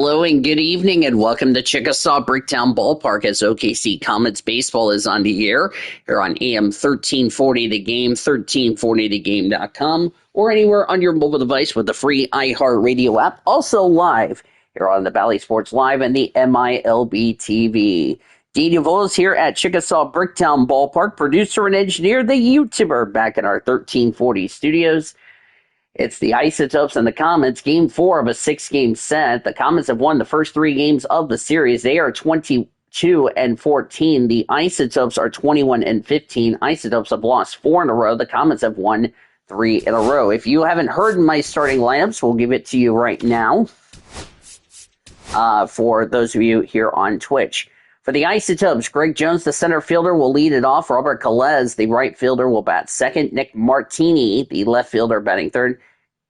Hello and good evening and welcome to Chickasaw Bricktown Ballpark as OKC Comets baseball is on the air here on AM 1340 The Game, 1340thegame.com, or anywhere on your mobile device with the free iHeartRadio app. Also live here on the Valley Sports Live and the MILB TV. Dean Duvall is here at Chickasaw Bricktown Ballpark, producer and engineer, the YouTuber, back in our 1340 studios. It's the Isotopes and the Comets, Game 4 of a 6-game set. The Comets have won the first 3 games of the series. They are 22-14. The Isotopes are 21-15. Isotopes have lost 4 in a row. The Comets have won 3 in a row. If you haven't heard my starting lineups, we'll give it to you right now for those of you here on Twitch. For the Isotopes, Greg Jones, the center fielder, will lead it off. Robert Calez, the right fielder, will bat second. Nick Martini, the left fielder, batting third.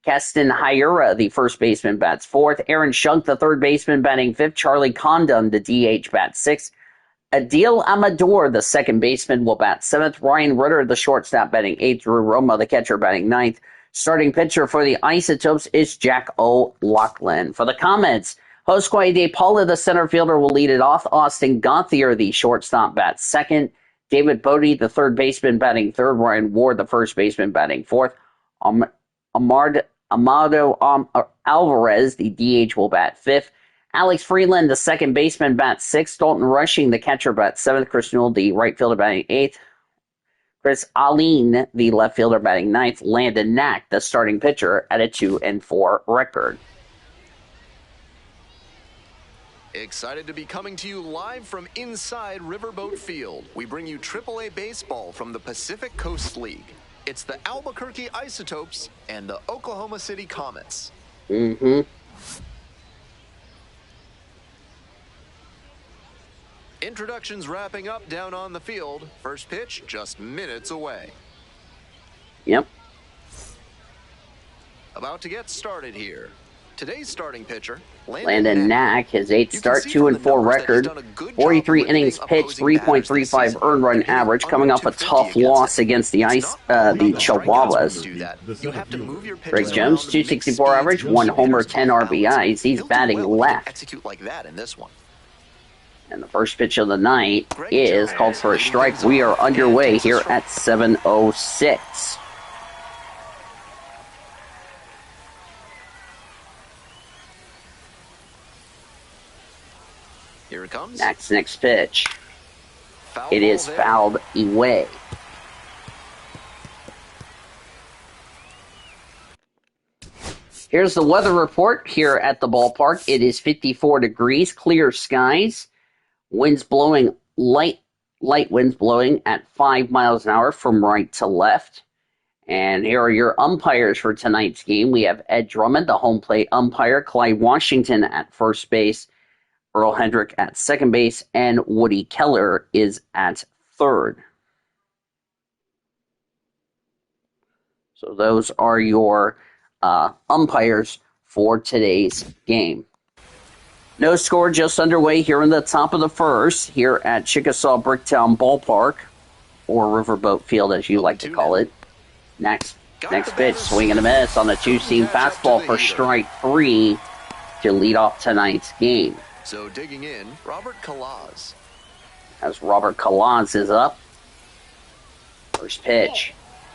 Keston Hyura, the first baseman, bats fourth. Aaron Shunk, the third baseman, batting fifth. Charlie Condon, the DH, bats sixth. Adil Amador, the second baseman, will bat seventh. Ryan Ritter, the shortstop, batting eighth. Drew Roma, the catcher, batting ninth. Starting pitcher for the Isotopes is Jack O'Loughlin. For the Comets, Josue De Paula, the center fielder, will lead it off. Austin Gauthier, the shortstop, bats second. David Bodie, the third baseman, batting third. Ryan Ward, the first baseman, batting fourth. Amado Alvarez, the DH, will bat fifth. Alex Freeland, the second baseman, bats sixth. Dalton Rushing, the catcher, bats seventh. Chris Newell, the right fielder, batting eighth. Chris Aline, the left fielder, batting ninth. Landon Knack, the starting pitcher, at a 2-4 record. Excited to be coming to you live from inside Riverboat Field. We bring you AAA baseball from the Pacific Coast League. It's the Albuquerque Isotopes and the Oklahoma City Comets. Introductions wrapping up down on the field. First pitch just minutes away. Yep. About to get started here. Today's starting pitcher, Landon Knack, his 8th start, 2-4 record, 43 innings pitched, 3.35 earned run average, coming off a tough loss against the Chihuahuas. Greg Jones, 264 average, 1 homer, 10 RBIs. He's batting left. And the first pitch of the night is called for a strike. We are underway here at 7:06. Here it comes. Next pitch. It is fouled away. Here's the weather report here at the ballpark. It is 54 degrees, clear skies. Winds blowing, light winds blowing at 5 miles an hour from right to left. And here are your umpires for tonight's game. We have Ed Drummond, the home plate umpire, Clyde Washington at first base, Earl Hendrick at second base, and Woody Keller is at third. So those are your umpires for today's game. No score, just underway here in the top of the first here at Chickasaw Bricktown Ballpark, or Riverboat Field as you like to call it. Next pitch, swing and a miss on the two-seam fastball for strike 3 to lead off tonight's game. So digging in, Robert Calaz. As Robert Calaz is up. First pitch.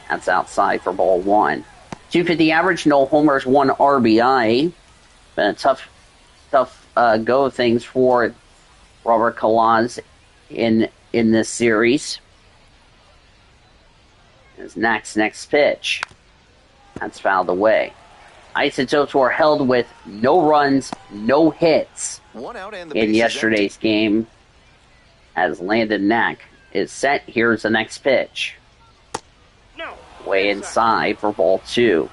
That's outside for ball 1. 250 average, no homers, 1 RBI. Been a tough go of things for Robert Calaz in this series. His next pitch. That's fouled away. Isotopes were held with no runs, no hits in yesterday's game as Landon Knack is set. Here's the next pitch. Way inside for ball 2.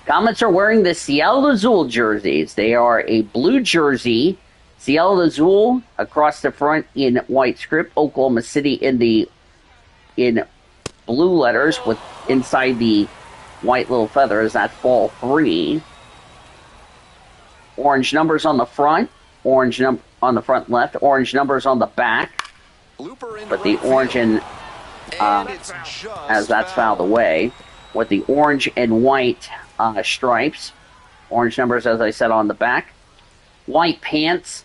Comets are wearing the Cielo Azul jerseys. They are a blue jersey, Cielo Azul across the front in white script, Oklahoma City in blue letters with inside the white little feathers. That's ball 3. Orange numbers on the front, on the front left, orange numbers on the back. But the orange and as that's fouled away, with the orange and white stripes. Orange numbers, as I said, on the back. white pants.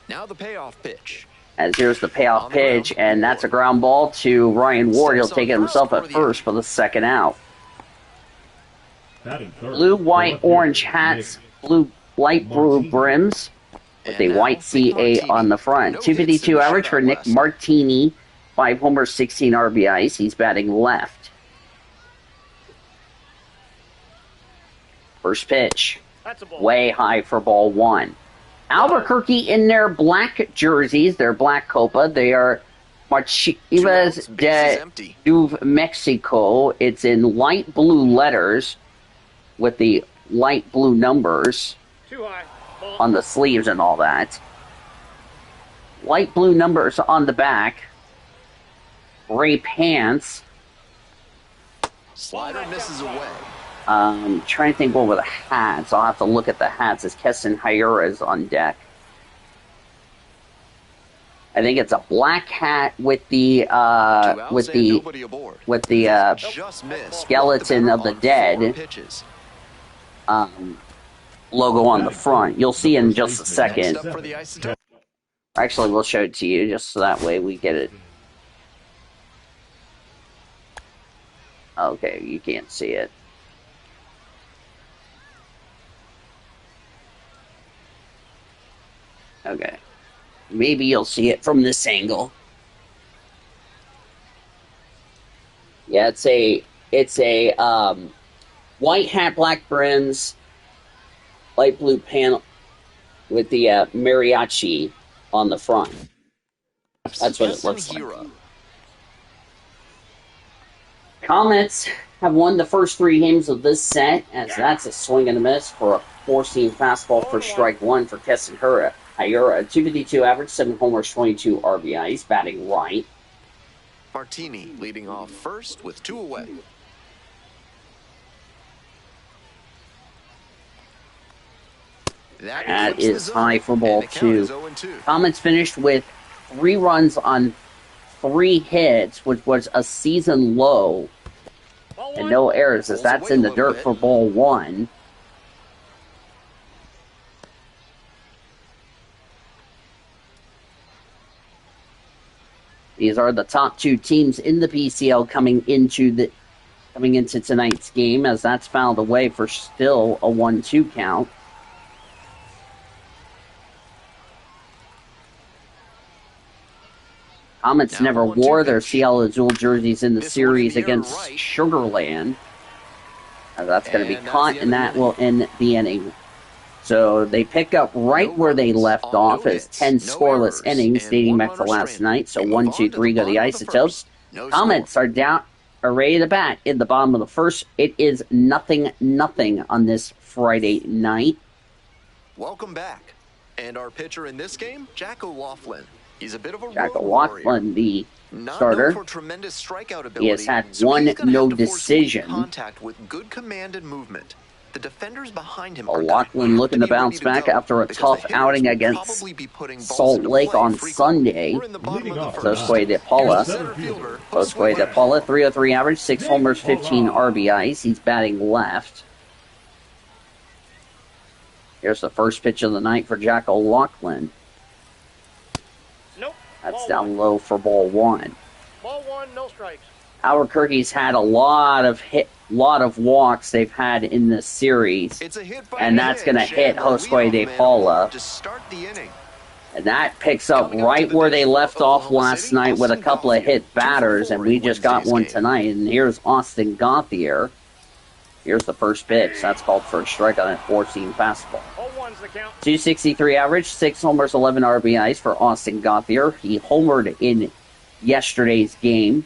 Now the payoff pitch. As here's the payoff pitch, and that's a ground ball to Ryan Ward. He'll take it himself at first for the second out. Blue, white, orange hats, light blue brims with a white CA on the front. 252 average for Nick Martini. 5 homers, 16 RBIs. He's batting left. First pitch. Way high for ball 1. Albuquerque in their black jerseys, their black copa. They are Chivas de Mexico. It's in light blue letters with the light blue numbers on the sleeves and all that. Light blue numbers on the back. Gray pants. Slider misses away. Trying to think over the hats. I'll have to look at the hats as Keston Hayura is on deck. I think it's a black hat with the skeleton of the dead logo on the front. You'll see in just a second. Actually, we'll show it to you just so that way we get it. Okay, you can't see it. Okay. Maybe you'll see it from this angle. Yeah, it's a white hat, black brims, light blue panel with the mariachi on the front. That's what it looks like. Comets have won the first 3 games of this set, as that's a swing and a miss for a 4-seam fastball for strike 1 for Keston Hayura. 252 average, 7 homers, 22 RBIs, batting right. Martini leading off first with 2 away. That is high for ball 2. Comets finished with 3 runs on 3 hits, which was a season low, and no errors, as that's in the dirt for ball 1. These are the top 2 teams in the PCL coming into tonight's game, as that's fouled away for still a 1-2 count. Comets never wore their Cielo Azul jerseys in the series against Sugarland. That's going to be caught, and that will end the inning. So they pick up right where they left off as 10 scoreless innings dating back to last night. So 1-2-3 go the Isotopes. Comets are ready to bat in the bottom of the first. It is 0-0 on this Friday night. Welcome back. And our pitcher in this game, Jack O'Loughlin. He's a bit of a Jack O'Loughlin, the starter. For tremendous strikeout ability, he has had one no decision. Contact with good command and movement. The defenders behind him O'Loughlin looking to bounce back after a tough outing against Salt Lake on Sunday. Josue de Paula. 303 average, 6 homers, 15 RBIs. He's batting left. Here's the first pitch of the night for Jack O'Loughlin. That's down low for ball 1. Ball 1, no strikes. Albuquerque's had a lot of walks they've had in this series, and that's going to hit Josue de Paula. And that picks up right where they left off last night with a couple of hit batters, and we just got one tonight. And here's Austin Gauthier. Here's the first pitch. That's called for a strike on that 4-seam fastball. 263 average, 6 homers, 11 RBIs for Austin Gauthier. He homered in yesterday's game.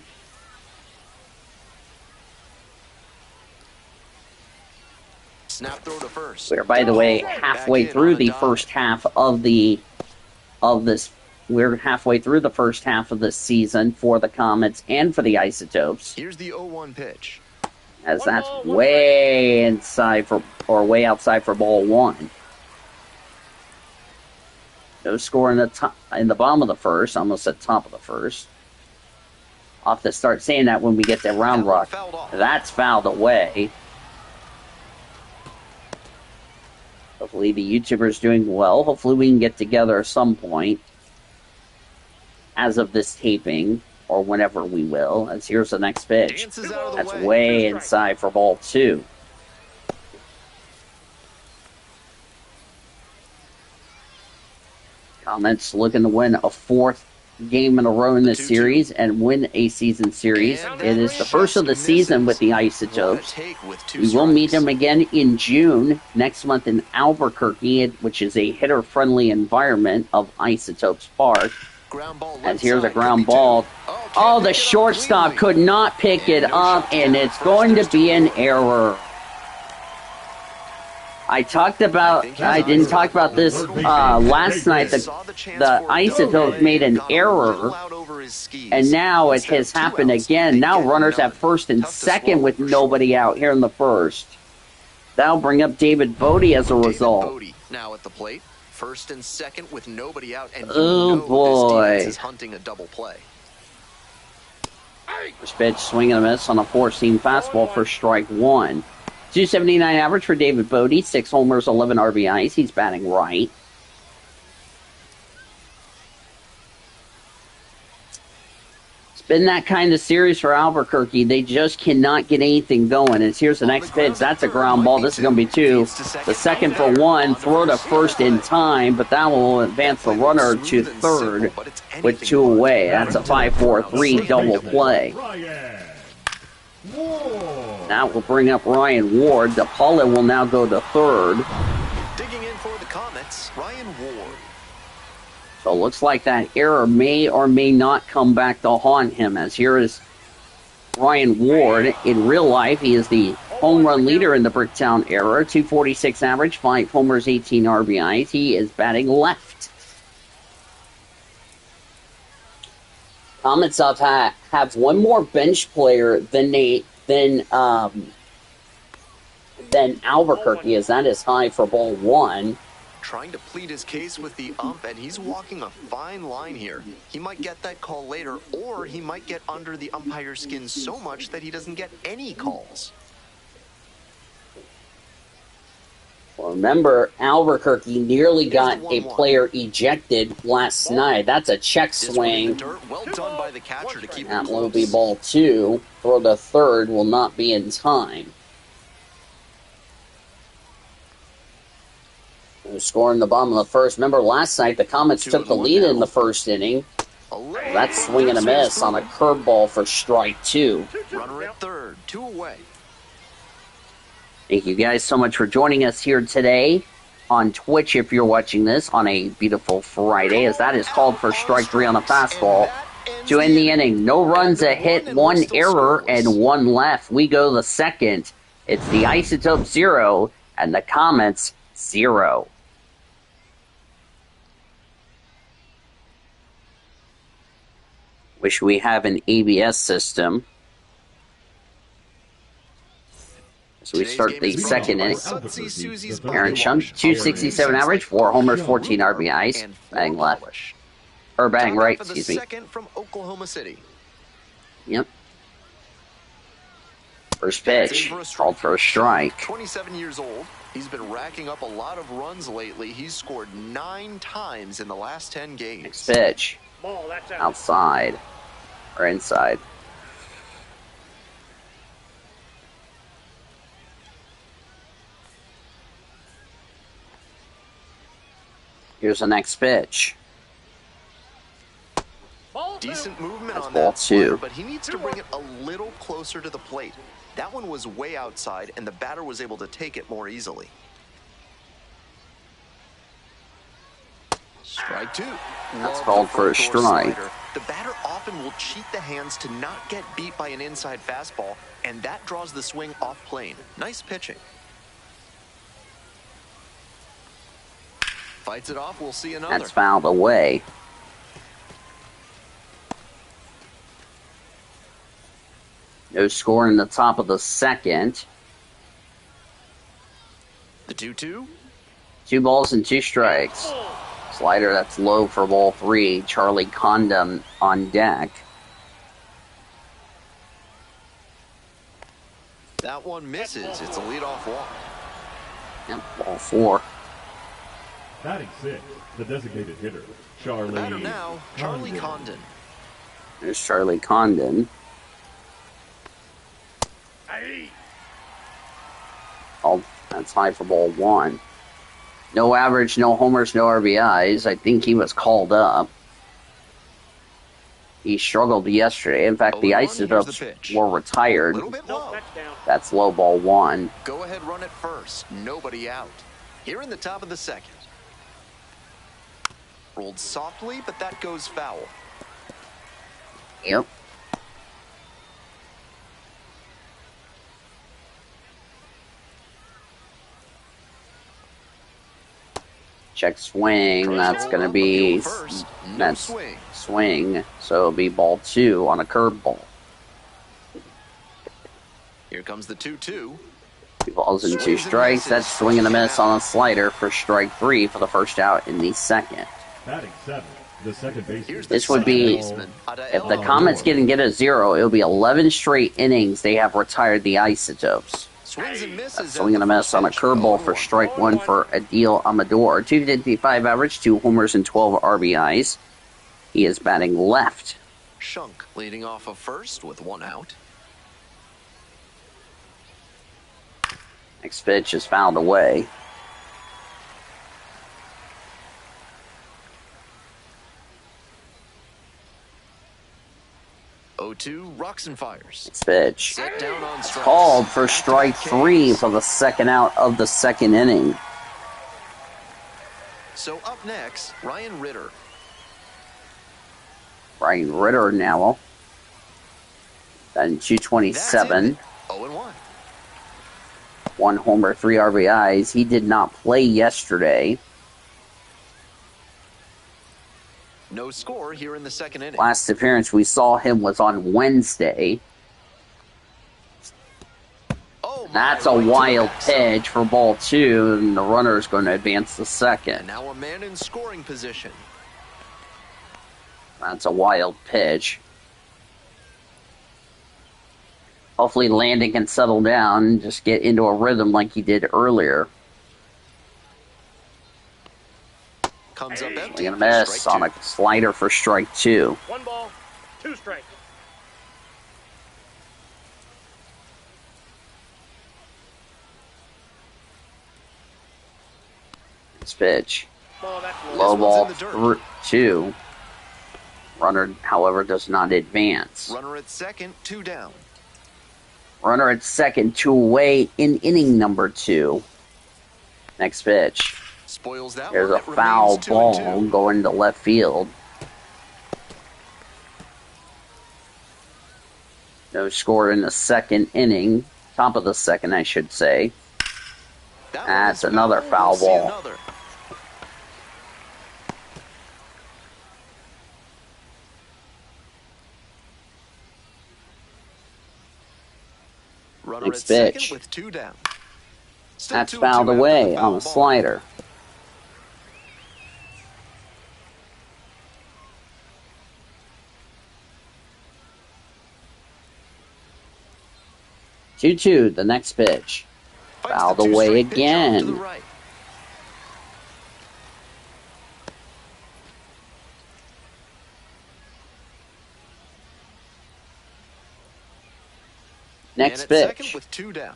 Snap throw to first. We're, by the way, halfway through the first half of this. We're halfway through the first half of this season for the Comets and for the Isotopes. Here's the 0-1 pitch. As that's way outside for ball 1. No score in the bottom of the first, almost at top of the first. I'll have to start saying that when we get to Round Rock. That's fouled away. The Hopefully the YouTuber's doing well. Hopefully we can get together at some point as of this taping or whenever we will. As here's the next pitch. That's way inside for ball 2. Comets looking to win a 4th game in a row in this series and win a season series. It is the first of the season with the Isotopes. We will meet them again in June next month in Albuquerque, which is a hitter-friendly environment of Isotopes Park. As here's a ground ball. Oh, the shortstop could not pick it up, and it's going to be an error. I didn't talk about this last night. The Isotopes made an error, and now it has happened again. Now runners have first and second with nobody out here in the first. That'll bring up David Bodie as a result. Now at the plate, first and second with nobody out, and oh boy, this is hunting a double play. First pitch, swing and a miss on a 4-seam fastball for strike 1. 279 average for David Bodie, 6 homers, 11 RBIs. He's batting right. It's been that kind of series for Albuquerque. They just cannot get anything going. And here's the next pitch. That's a ground ball. This is going to be 2. The second for 1. Throw to first in time, but that will advance the runner to third with 2 away. That's a 5-4-3 double play. That will bring up Ryan Ward. DePaula will now go to third. Digging in for the Comets, Ryan Ward. So it looks like that error may or may not come back to haunt him, as here is Ryan Ward. In real life, he is the home run leader in the Bricktown era. 246 average, 5 homers, 18 RBIs. He is batting left. Comets have one more bench player than Albuquerque, as that is high for ball 1. Trying to plead his case with the ump, and he's walking a fine line here. He might get that call later, or he might get under the umpire's skin so much that he doesn't get any calls. Well, remember, Albuquerque nearly got a player ejected last night. That's a check swing. Well done by the catcher to keep that will be ball 2. Throw to third will not be in time. Scoring the bottom of the first. Remember, last night the Comets took the lead in the first inning. That's swing and a miss on a curveball for strike 2. Runner at third, 2 away. Thank you guys so much for joining us here today on Twitch if you're watching this on a beautiful Friday, as that is called for strike 3 on a fastball. To end the inning, no runs, a hit, 1 error, and 1 left. We go the second. It's the Isotopes 0 and the Comets 0. Wish we have an ABS system. So we start the second inning. Aaron Shunk, 267 average, 4 homers, 14 RBIs. Batting left. Or batting right, excuse me. Second from Oklahoma City. Yep. First pitch, called for a strike. 27 years old. He's been racking up a lot of runs lately. He's scored 9 times in the last 10 games. Next pitch, outside or inside. Here's the next pitch. Decent movement That's on ball that 2. slider, but he needs to bring it a little closer to the plate. That one was way outside, and the batter was able to take it more easily. Strike 2. That's called for a strike. The batter often will cheat the hands to not get beat by an inside fastball, and that draws the swing off plane. Nice pitching. Fights it off, we'll see another. That's fouled away. No score in the top of the second. The 2-2. 2 balls and 2 strikes. Slider that's low for ball 3. Charlie Condon on deck. That one misses. It's a leadoff walk. Yep, ball 4. Batting 6, the designated hitter, The Charlie batter now, Charlie Condon. There's Charlie Condon. Oh, that's high for ball 1. No average, no homers, no RBIs. I think he was called up. He struggled yesterday. In fact, the 0-1, Isotopes here's the pitch. were retired. Little bit low. That's low ball 1. Go ahead, run it first. Nobody out. Here in the top of the second. Rolled softly, but that goes foul. Yep. Check swing. That's going to be that's swing. So it'll be ball 2 on a curveball. Here comes the 2-2. 2 balls and 2 strikes. That's swing and a miss on a slider for strike 3 for the first out in the second. Batting 7, the second baseman. This would be, if the Comets get a 0, it'll be 11 straight innings they have retired the Isotopes. Swings and misses. Swing and a miss on a curveball for strike 1 for Adil Amador. 255 average, 2 homers and 12 RBIs. He is batting left. Shunk leading off of first with 1 out. Next pitch is fouled away. Rocks and fires. Next pitch. Set down on strikes. Called for strike 3 for the second out of the second inning. So up next, Ryan Ritter. Ryan Ritter now. Then 227. 0-1. 1 homer, 3 RBIs. He did not play yesterday. No score here in the second inning. Last appearance we saw him was on Wednesday. That's a wild pitch for ball 2, and the runner is going to advance the second. And now a man in scoring position. That's a wild pitch. Hopefully Landon can settle down and just get into a rhythm like he did earlier. Comes up empty. Swing and a miss on a slider for strike 2. 1 ball, 2 strikes. Next pitch. That's Low ball 2. Runner, however, does not advance. Runner at second, 2 down. Runner at second, 2 away in inning number 2. Next pitch. Spoils that There's one. a foul ball going to left field. No score in the second inning. Top of the second, I should say. That's another foul ball. Next pitch. With 2 down. That's fouled away on a slider. Two, the next pitch. Fouled away again. Next pitch. With 2 down.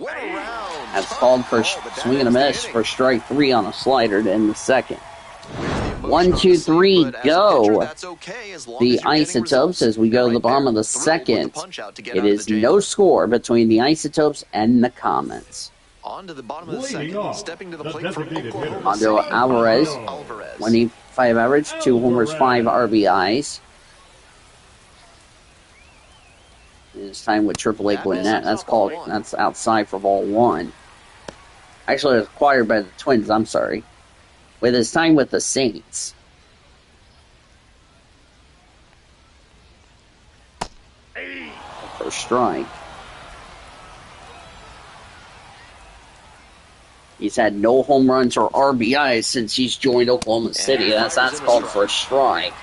Around. That's called for swing and a miss for strike 3 on a slider to end the second. 1, 2, 3, go. The Isotopes as we go to the bottom of the second. It is no score between the Isotopes and the Comets. On to the bottom of the second. Stepping to the plate from Oklahoma Ando Alvarez, 25 average, 2 homers, 5 RBIs. It's time with AAA Gwinnett. That's outside for ball 1. Actually, it was acquired by the Twins, I'm sorry. With his time with the Saints. First strike. He's had no home runs or RBIs since he's joined Oklahoma City. That's called for a strike.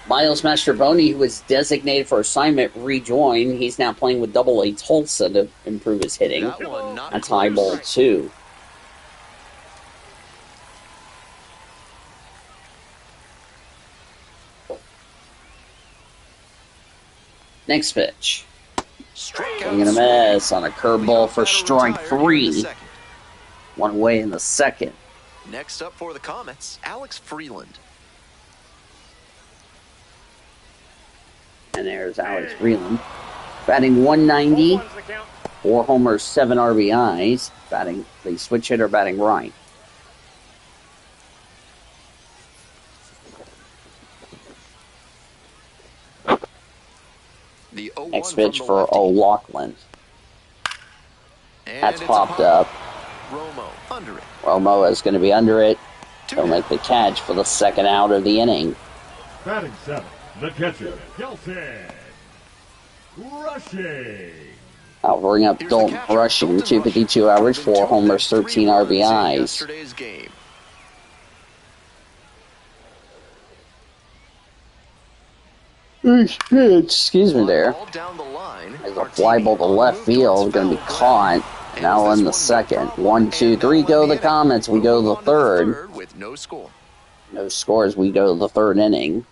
Miles Mastrobuoni, who was designated for assignment, rejoined. He's now playing with Double-A Tulsa to improve his hitting. That's high ball 2. Next pitch. Strikeout Swing and a miss on a curveball for strike three. One away in the second. Next up for the Comets, Alex Freeland. And there's Alex Freeland. Batting 190. 4 homers, 7 RBIs. Batting the switch hitter, batting right. The 0-1 Next pitch from the for lefty. O'Loughlin. And That's it's popped a pop. up. Romo under it. Romo is going to be under it. He'll make the catch for the second out of the inning. Batting 7, the catcher, Kelton Rushing. I'll bring up Here's the Dalton catcher, Rushing, Dalton 252 Rushing. average, 4 Two homers, hits, 13 3 runs in RBIs. yesterday's game. Excuse me there. Ball down the line. As a fly ball to left field, going to be caught. Now in the second. 1, 2, 3, go the Comets. We go to the third. With no score. No scores. We go to the third inning.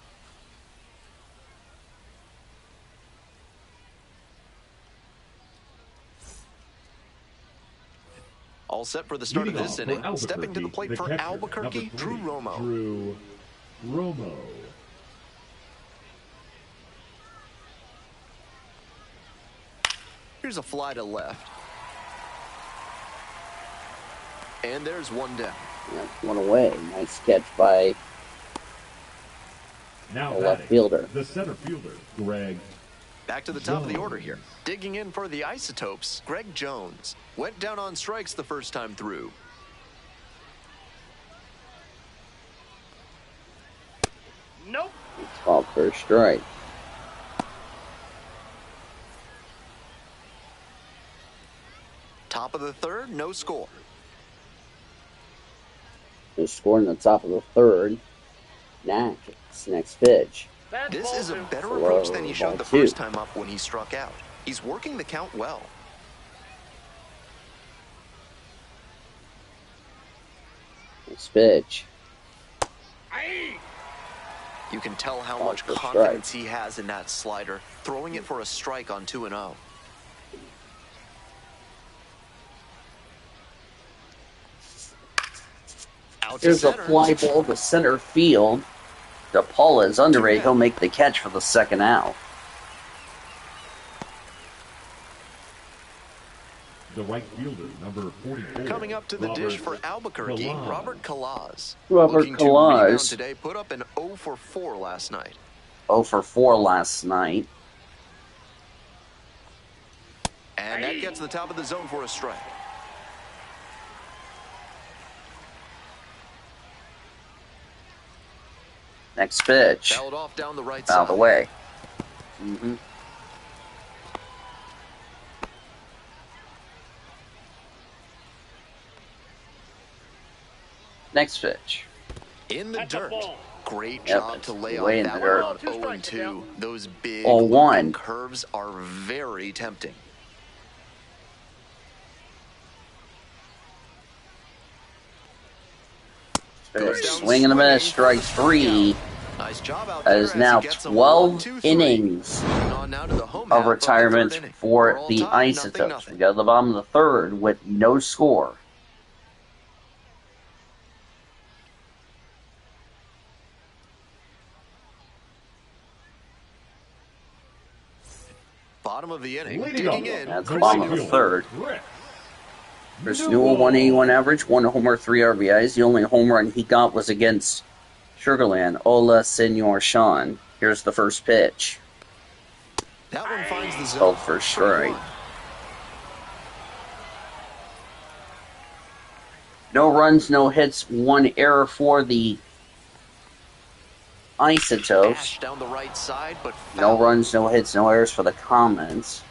All set for the start of Leading this off inning. for Stepping to the plate the for catcher, Albuquerque, number 3, Drew Romo. Drew Romo. Here's a fly to left. And there's one down. That's one away. Nice catch by Now the left batting, fielder. the center fielder, Greg. Back to the top of the order here. Digging in for the Isotopes, Greg Jones. Went down on strikes the first time through. Nope. It's called for a strike. Top of the third, no score. No score in the top of the third. Next pitch. This is a better Hello, approach than he showed ball the two. first time up when he struck out. He's working the count well. Next pitch. You can tell how Ball much for confidence he has in that slider, throwing it for a strike on 2-0. Out to Here's a center. fly ball to center field. DePaula is under it. He'll make the catch for the second out. The right fielder, number 44. Coming up to the dish for Robert Albuquerque, Kalaz. Robert Kalaz. Robert Looking to rebound Kalaz. today, put up an 0 for 4 last night. 0 for 4 last night. And that gets the top of the zone for a strike. Next pitch. Fouled off down the right Out of side. the way. Next pitch. In the That's a dirt. ball. Great Yep, job it's to lay way off in that the dirt. one on Two 0 strikes, 2. Those big 0-1. looping curves are very tempting. Goes down Swing and a miss. swinging. Strike 3. Nice job out That there is as now he gets a 12 1-2-3. innings On now to the home of half the retirement third inning. for We're all the tied, Isotopes. 0-0. We go to the bottom of the third with no score. Bottom of the inning. Leading Digging off, in. That's the the Chris bottom of the Newell. third. Chris Chris Newell. Newell, 181 average, 1 homer, 3 RBIs. The only home run he got was against Sugarland. Ola Senor Sean. Here's the first pitch. That one finds the zone. Called for a strike. No runs, no hits, 1 error for the Isotopes. Dash down the right side, but No foul. runs, no hits, no errors for the Comets.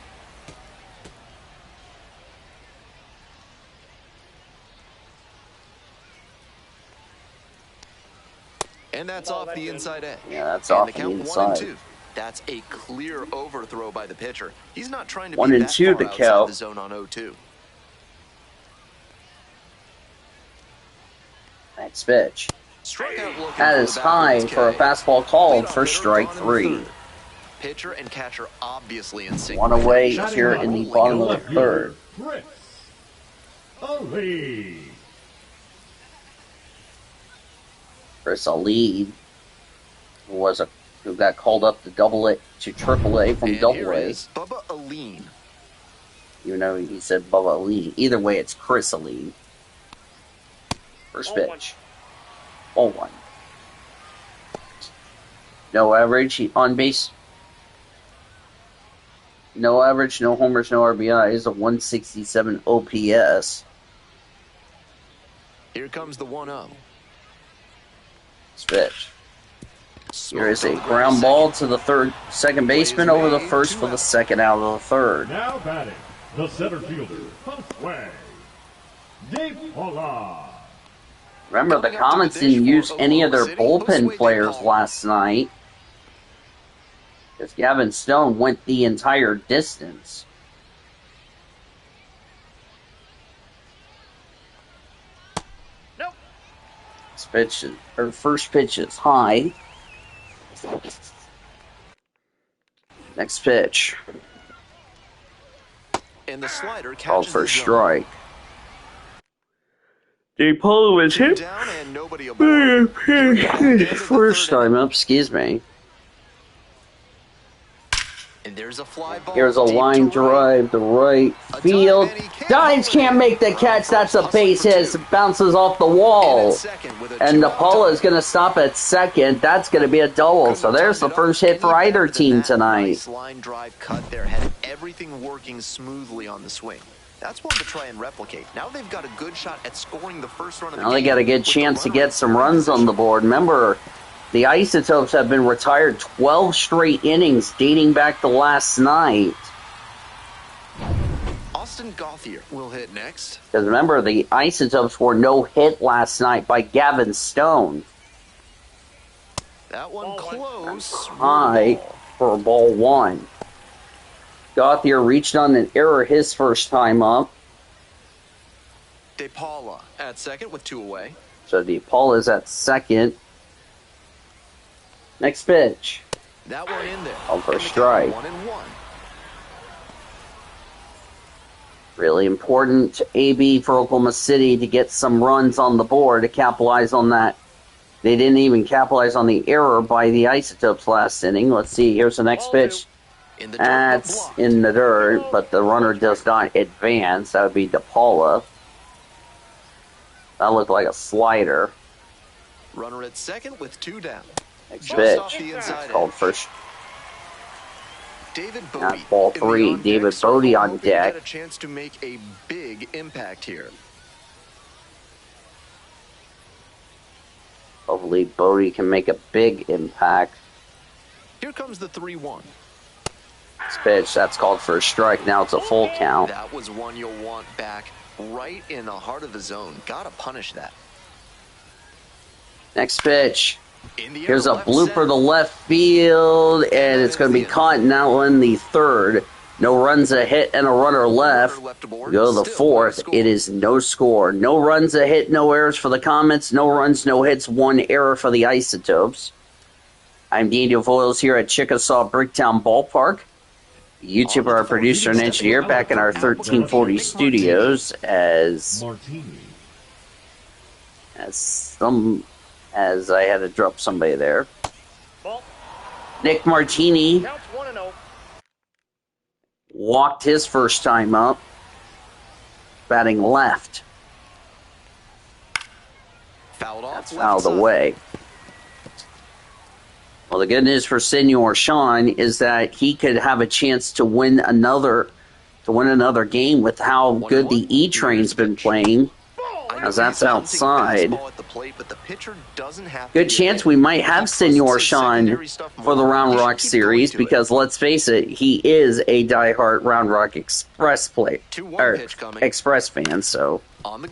And that's off the inside edge. Yeah, that's And off the the count 1 and inside. 2. That's a clear overthrow by the pitcher. He's not trying to 1 be and that 2 far to outside count. the zone on 0-2. Next pitch. Strikeout looking That for is the high backwards for a K. fastball called Leadoff for hitter strike drawn in the 3. third. pitcher and catcher obviously in sync. One away here in the bottom of the third. Chris Ali. Chris Ali, who got called up to Double-A to Triple-A from Double-A. Bubba Aline. You know, he said Bubba Ali. Either way, it's Chris Ali. First pitch. 0-1. No average on base. No average, no homers, no RBIs. A 167 OPS. Here comes the 1-0. Pitch. Here is a ground ball to the second baseman over the first for the second out of the third. Now batting, the center fielder, Jose De Paula. Remember, the Comets didn't use any of their bullpen players last night, because Gavin Stone went the entire distance. Nope. First pitch is high. Next pitch. And the slider Called catches for the zone. strike. DePolo was hit. Down and nobody aboard. First time up, excuse me. And there's a fly ball. Here's a deep line to right. drive to right field. Dives can't make the catch. That's a base hit. It bounces off the wall. And DePaula is going to stop at second. That's going to be a double. So there's the first hit for either team tonight. Nice line drive cut there. Had everything working smoothly on the swing. That's one to try and replicate. Now they've got a good shot at scoring the first run of the game. Now they got a good chance to get some runs on the board. Remember, the Isotopes have been retired 12 straight innings dating back to last night. Austin Gauthier will hit next. Because remember, the Isotopes were no hit last night by Gavin Stone. That one close. High for ball one. Gauthier reached on an error his first time up. De Paula at second with 2 away. So DePaul is at second. Next pitch. That one in there. Called for strike. 1-1. Really important to AB for Oklahoma City to get some runs on the board to capitalize on that. They didn't even capitalize on the error by the Isotopes last inning. Let's see. Here's the next pitch. That's in the dirt, but the runner does not advance. That would be DePaula. That looked like a slider. Runner at second with 2 down. Next Just pitch. off the inside Called edge. first. David Not Bodie. ball in the 3. on-deck David circle, Bodie on hoping to deck. get a chance to make a big impact here. Hopefully Bodie can make a big impact. Here comes the 3-1. Next pitch. That's called for a strike. Now it's a full count. That was one you'll want back right in the heart of the zone. Gotta punish that. Next pitch. In the air Here's to a left blooper center. to left field, and it's going to be caught now in the third. No runs, a hit, and a runner left. We go to the fourth. It is no score. No runs, a hit, no errors for the Comets. No runs, no hits, 1 error for the Isotopes. I'm Daniel Voiles here at Chickasaw Bricktown Ballpark. YouTuber, our producer, and engineer back in our 1340 studios as I had to drop somebody there. Nick Martini Counts 1-0. walked his first time up, batting left. Fouled off. That's out of the way. Well, the good news for Senor Sean is that he could have a chance to win another game with how good the E-Train's been playing, as that's outside. Good chance we might have Senor Sean for the Round Rock series, because let's face it, he is a diehard Round Rock Express Express fan, so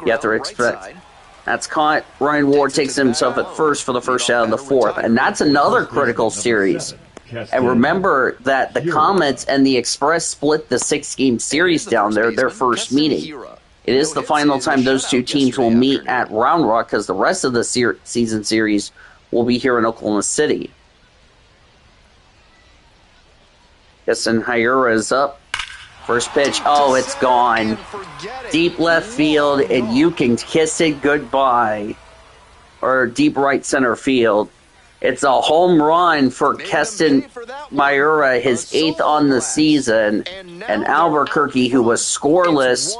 you have to expect. That's caught. Ryan Ward takes himself at first for the first out of the fourth, and that's another critical series. And remember that the Comets and the Express split the 6-game series down there, their first meeting. It is the final time those two teams will meet at Round Rock, because the rest of the season series will be here in Oklahoma City. Keston Hiura is up. First pitch. Oh, it's gone. Deep left field, and you can kiss it goodbye. Or deep right center field. It's a home run for Keston Hiura, his 8th on the season. And Albuquerque, who was scoreless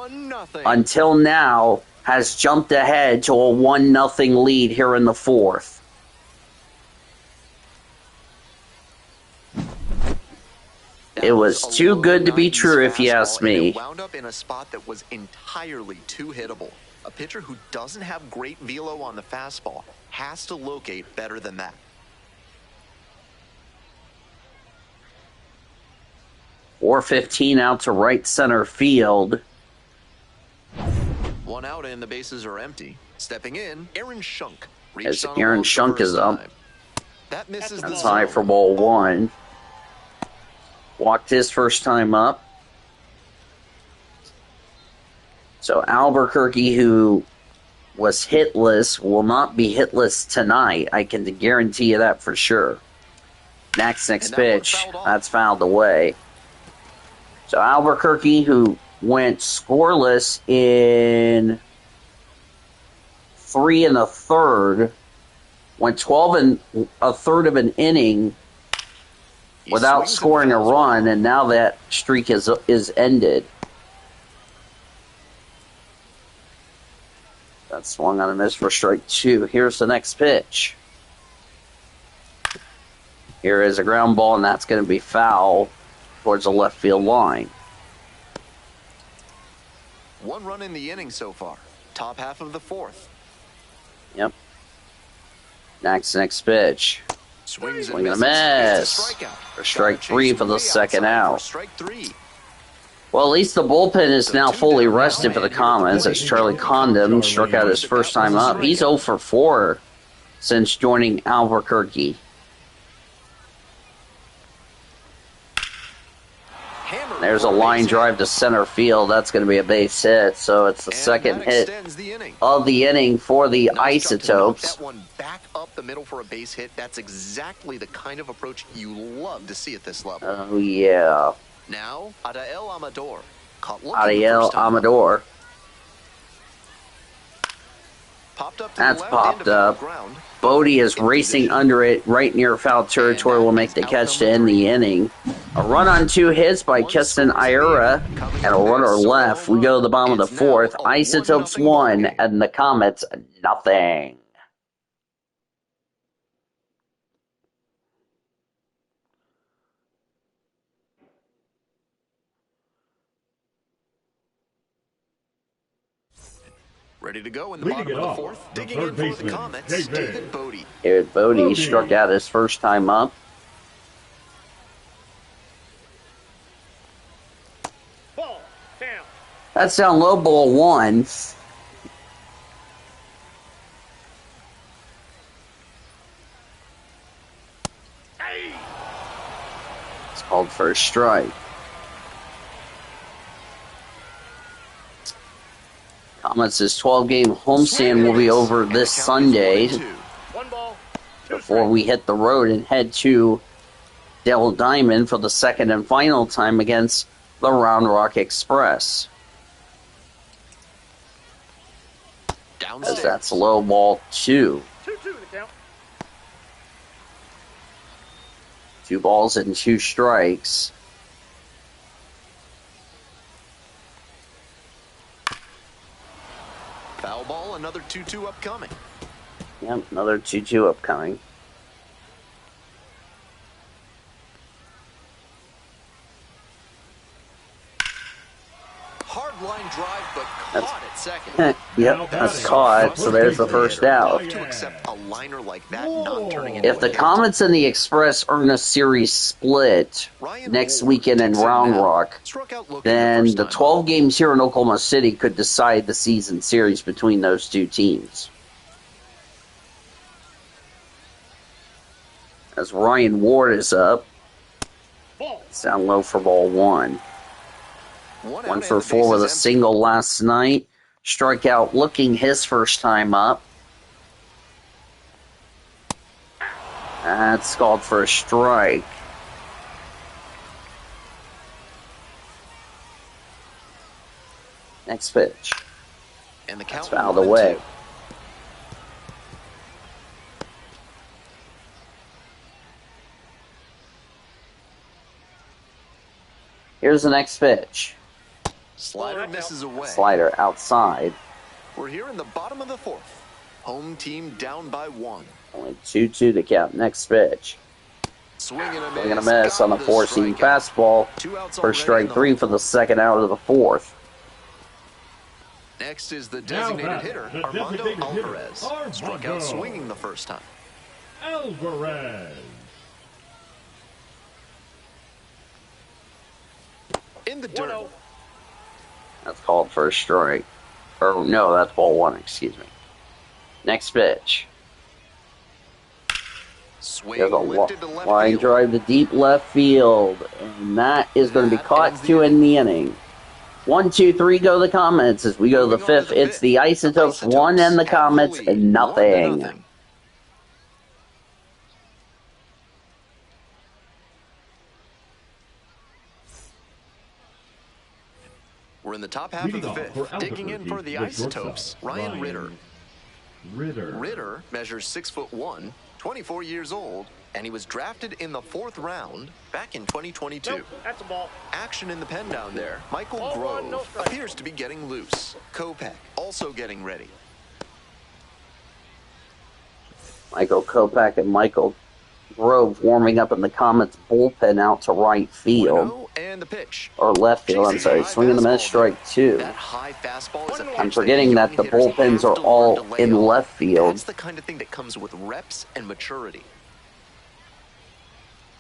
until now, has jumped ahead to a 1-0 lead here in the 4th. It was too good to be true, if you ask me. It wound up in a spot that was entirely too hittable. A pitcher who doesn't have great velo on the fastball has to locate better than that. .415 out to right center field. 1 out and the bases are empty. Stepping in, Aaron Shunk. As Aaron Shunk is up. That misses That's high for ball 1. Walked his first time up. So Albuquerque, who was hitless, will not be hitless tonight. I can guarantee you that for sure. Next pitch. That's fouled away. So Albuquerque, who went scoreless in 3 1/3, went 12 1/3 of an inning without scoring a run, and now that streak is ended. That swung on a miss for strike 2. Here's the next pitch. Here is a ground ball, and that's going to be foul towards the left field line. 1 run in the inning so far. Top half of the 4th. Yep. Next pitch. Swings and a miss. For strike 3 for the second out. Well, at least the bullpen is now fully rested for the Comets as Charlie Condon struck out his first time up. He's 0 for 4 since joining Albuquerque. There's a line drive to center field. That's going to be a base hit, so it's the second hit of the inning for the Isotopes. That one back up the middle for a base hit. That's exactly the kind of approach you love to see at this level. Oh, yeah. Now, Adael Amador. Adael Amador. That's popped up. Bodie is racing under it right near foul territory. Will make the catch to end the inning. A run on 2 hits by Keston Hiura and a runner left. We go to the bottom of the 4th. Isotopes 1 and the Comets nothing. Ready to go in the bottom of the 4th. Digging in for the Comets, David Bodie. David Bodie struck out his first time up. Ball down. That's down low, ball 1. It's called for a strike. Comets' 12-game homestand will be over this Sunday before we hit the road and head to Del Diamond for the second and final time against the Round Rock Express. As that's low, ball 2. 2-2 the count. 2 balls and 2 strikes. Foul ball, another 2-2 upcoming. Yep, another 2-2 upcoming. Hard line drive, but caught at second. Yep, that's caught, so there's the first out. To accept a liner like that, not turning If the Comets and the Express earn a series split next weekend in Round Rock, then the 12 games here in Oklahoma City could decide the season series between those two teams. As Ryan Ward is up, it's down low for ball 1. 1 for 4 with a single last night. Strikeout looking his first time up. That's called for a strike. Next pitch. And the That's count fouled 1-2. away. Here's the next pitch. Slider misses away. Slider outside. We're here in the bottom of the fourth. Home team down by 1. Only 2-2 to count. Next pitch. Swing and a miss. Swing and a miss on the four-seam fastball. 2 outs For already strike in the 3 home for the fourth. second out of the fourth. Next is the Now designated back, hitter, the Armando designated hitter, Alvarez. Armando. Struck out swinging the first time. Alvarez. In the dirt. 1-0. That's called for a strike. Or, no, that's ball 1, excuse me. Next pitch. Swing There's a lifted to left line field. drive to deep left field. And that is going to be That caught ends the to in the inning. 1, 2, 3 go the Comets. As we go to the Moving on to fifth, the it's the Isotopes Isotopes 1 and the have Comets lead, 0. 1-0. We're in the top half of Leading the off fifth. for Digging in for the Albuquerque, the Isotopes, shortstop, Ryan Ritter. Ritter. Ritter measures 6'1", 24 years old, and he was drafted in the 4th round back in 2022. Nope, that's a ball. Action in the pen down there. Michael Ball Grove 1, no strike. appears to be getting loose. Kopech also getting ready. Michael Kopech and Michael Grove warming up in the Comets bullpen out to right field. 1-0 and the pitch. Or left field, I'm Chases sorry. a high Swinging the miss, fastball strike there. 2. That high fastball is a pitch I'm forgetting that the young hitters bullpens have are to all learn to lay in off. left field. That's the kind of thing that comes with reps and maturity.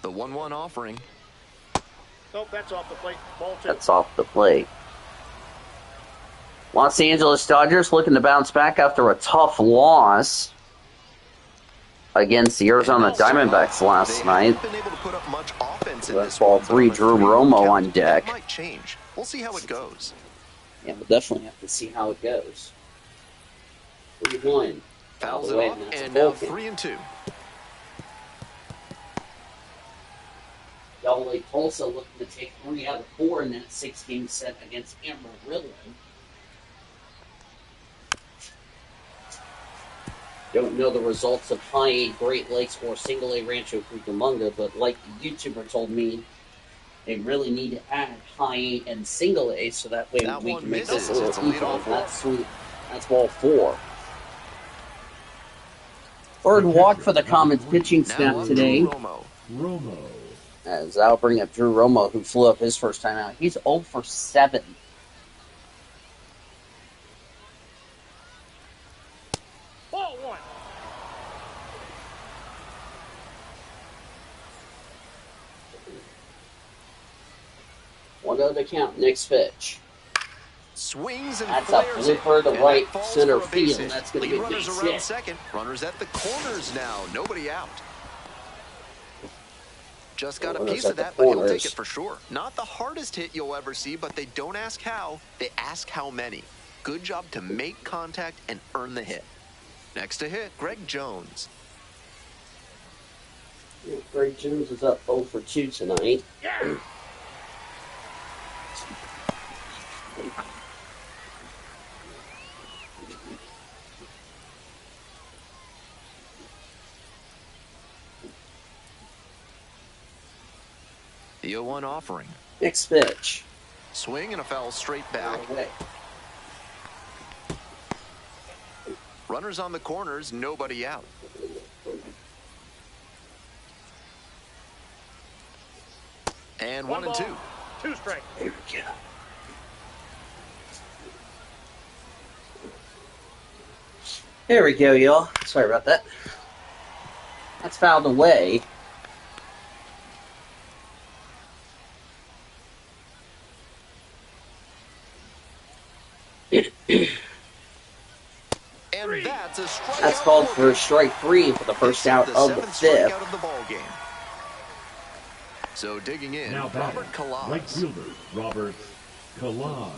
The 1-1 offering. Nope, that's off the plate. Ball 2. That's off the plate. Los Angeles Dodgers looking to bounce back after a tough loss against the Arizona Diamondbacks last They night. haven't been able to put up much offense in That's this ball one, 3, but Drew on a 3-1 Romo count, on deck. That might change. We'll see how it goes. Yeah, we'll definitely have to see how it goes. 3-1. Fouls it Away, off, that's and a ball now count. 3-2. Double-A Tulsa looking to take 3 out of 4 in that 6-game set against Amarillo. Don't know the results of High A Great Lakes or Single A Rancho Cucamonga, but like the YouTuber told me, they really need to add High A and Single A so that way That we one can make this a misses. It's a little leadoff easier. That's sweet. That's ball 4. Third walk for the Comets pitching Now staff up today. Romo. Romo. As I'll bring up Drew Romo, who flew up his first time out. He's 0 for 7. Ball 1. One to the count. Next pitch. Swings and That's a flares it, flipper to and right that falls center for a base field. hit. That's gonna Lead be a runners base around hit. second. Runners at the corners now. Nobody out. Just got a Runners piece at of the that, but he'll corners. take it for sure. Not the hardest hit you'll ever see, but they don't ask how. They ask how many. Good job to make contact and earn the hit. Next to hit, Greg Jones. Greg Jones is up 0 for 2 tonight. Yeah. The 0-1 offering. Next pitch. Swing and a foul straight back. Away. Runners on the corners, nobody out. And 1 and 2. 2 strikes. There we go. There we go, y'all. Sorry about that. That's fouled away. And that's a strikeout. That's called for strike 3 for the first out of the seventh fifth. strikeout of the ball game. So digging in, Now batting, Robert Kalaz. right fielder, Robert Kalaz.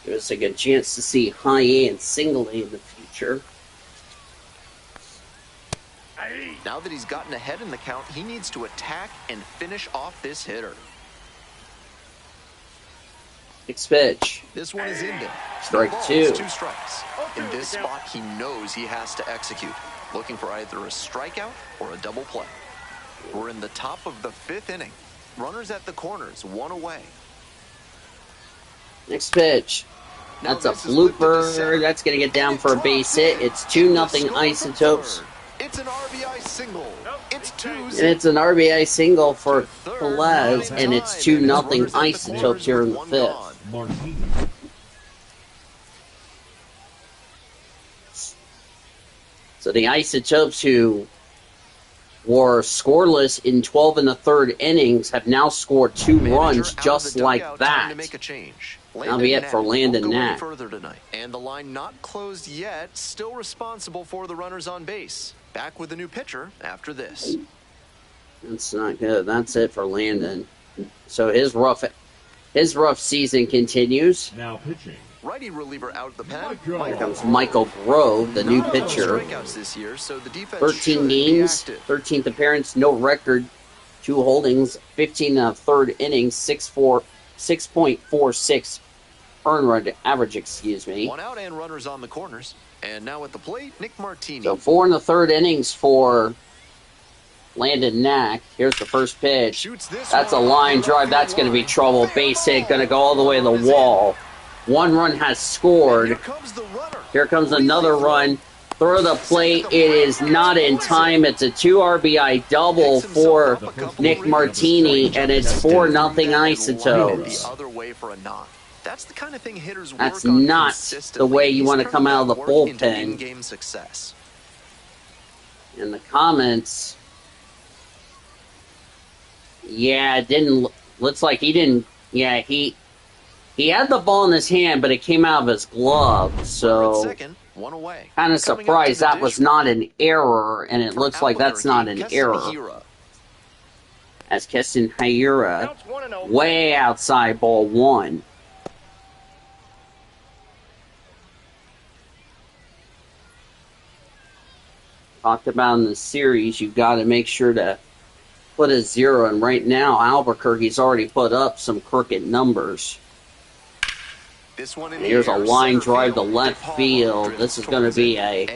Give us a good chance to see High A and Single A in the future. Now that he's gotten ahead in the count, he needs to attack and finish off this hitter. Next pitch. This one is in there. Strike No balls, 2. 2 strikes. In this spot, he knows he has to execute, looking for either a strikeout or a double play. We're in the top of the 5th inning. Runners at the corners, 1 away. Next pitch. That's a blooper. That's going to get down for a base hit. It's 2-0 Isotopes. It's an RBI single. It's 2. And it's an RBI single for Pelez, and it's 2-0 Isotopes here in the 5th. Martinez. So the Isotopes, who were scoreless in 12 and a third innings, have now scored 2 runs just like that. That'll be it for Landon Knack. And the line not closed yet, still responsible for the runners on base. Back with the new pitcher after this. That's not good. That's it for Landon. So his rough season continues. Now pitching. Righty reliever out of the pen. Here comes Michael Grove, the new pitcher. This year, so the 13 games, 13th appearance, no record, 2 holdings, 15 and a third innings, 6.46 earned run average, excuse me. 1 out and runners on the corners. And now at the plate, Nick Martini. So 4 and a third innings for Landon Knack. Here's the first pitch. That's a line drive. That's going to be trouble. Base hit, going to go all the way to the wall. 1 run has scored. Here comes another run. Throw the plate. It is not in time. It's a 2 RBI double for Nick Martini, and it's 4-0 Isotopes. That's the kind of thing hitters work That's on not the way you want to come out of the bullpen. In-game success. In the comments, yeah, it didn't. Looks like he didn't. Yeah, he had the ball in his hand, but it came out of his glove. So kind of surprised that was not an error, and it looks like that's not an error. As Keston Hira, way outside ball 1. Talked about in the series, you've got to make sure to put a 0, and right now Albuquerque's already put up some crooked numbers. Here's a line drive to left field. This is going to be a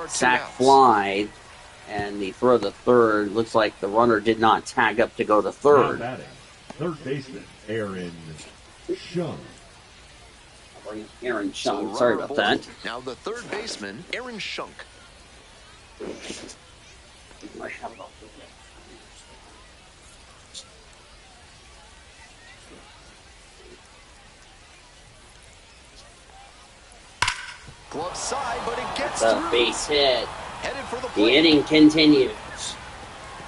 sac fly, and the throw to third. Looks like the runner did not tag up to go to third. Third baseman Aaron Shung. Aaron Shung, sorry about that. Now the third baseman, Aaron Shunk. Glove side, but it gets the through. Base hit. Headed for the inning continues.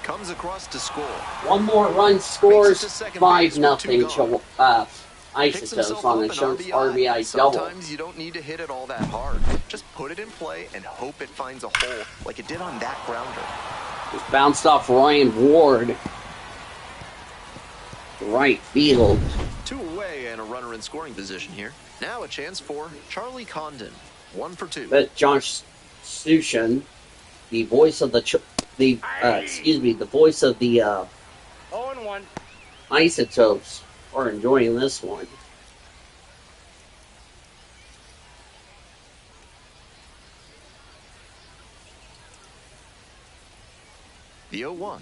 Comes across to score. 1 more run scores. 5-0 Isotopes on the Shunk's RBI double. Sometimes you don't need to hit it all that hard. Just put it in play and hope it finds a hole like it did on that grounder. Just bounced off Ryan Ward. Right field. 2 away and a runner in scoring position here. Now a chance for Charlie Condon. 1 for 2. But Josh Sushan, the voice of the voice of the 0-1. Isotopes, are enjoying this one. The 0-1.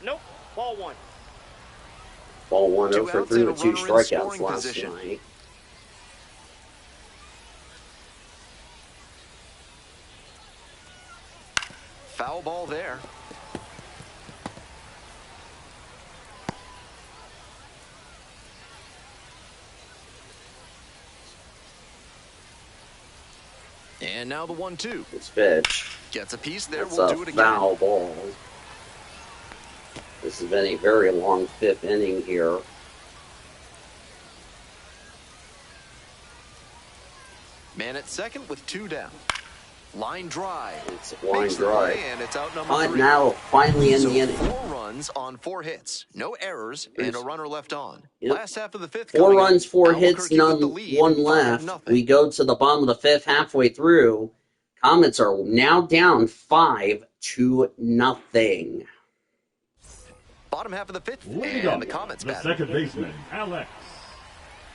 Nope. Ball 1. Ball 1, 0 for 3 with 2 strikeouts last night. Foul ball there. And now the 1-2. This pitch. Gets a piece there. That's we'll a do it again. foul ball. This has been a very long 5th inning here. Man at second with 2 down. Line drive. It's a line drive. Play, and it's out number 3. Now, finally in the inning. 4 runs on 4 hits. No errors and a runner left on. Yep. Last half of the 5th. 4 runs, 4 hits, none, 1 left. We go to the bottom of the 5th, halfway through. Comets are now down 5-0. Bottom half of the 5th, Leading and up, the Comets the batter. second baseman, Alex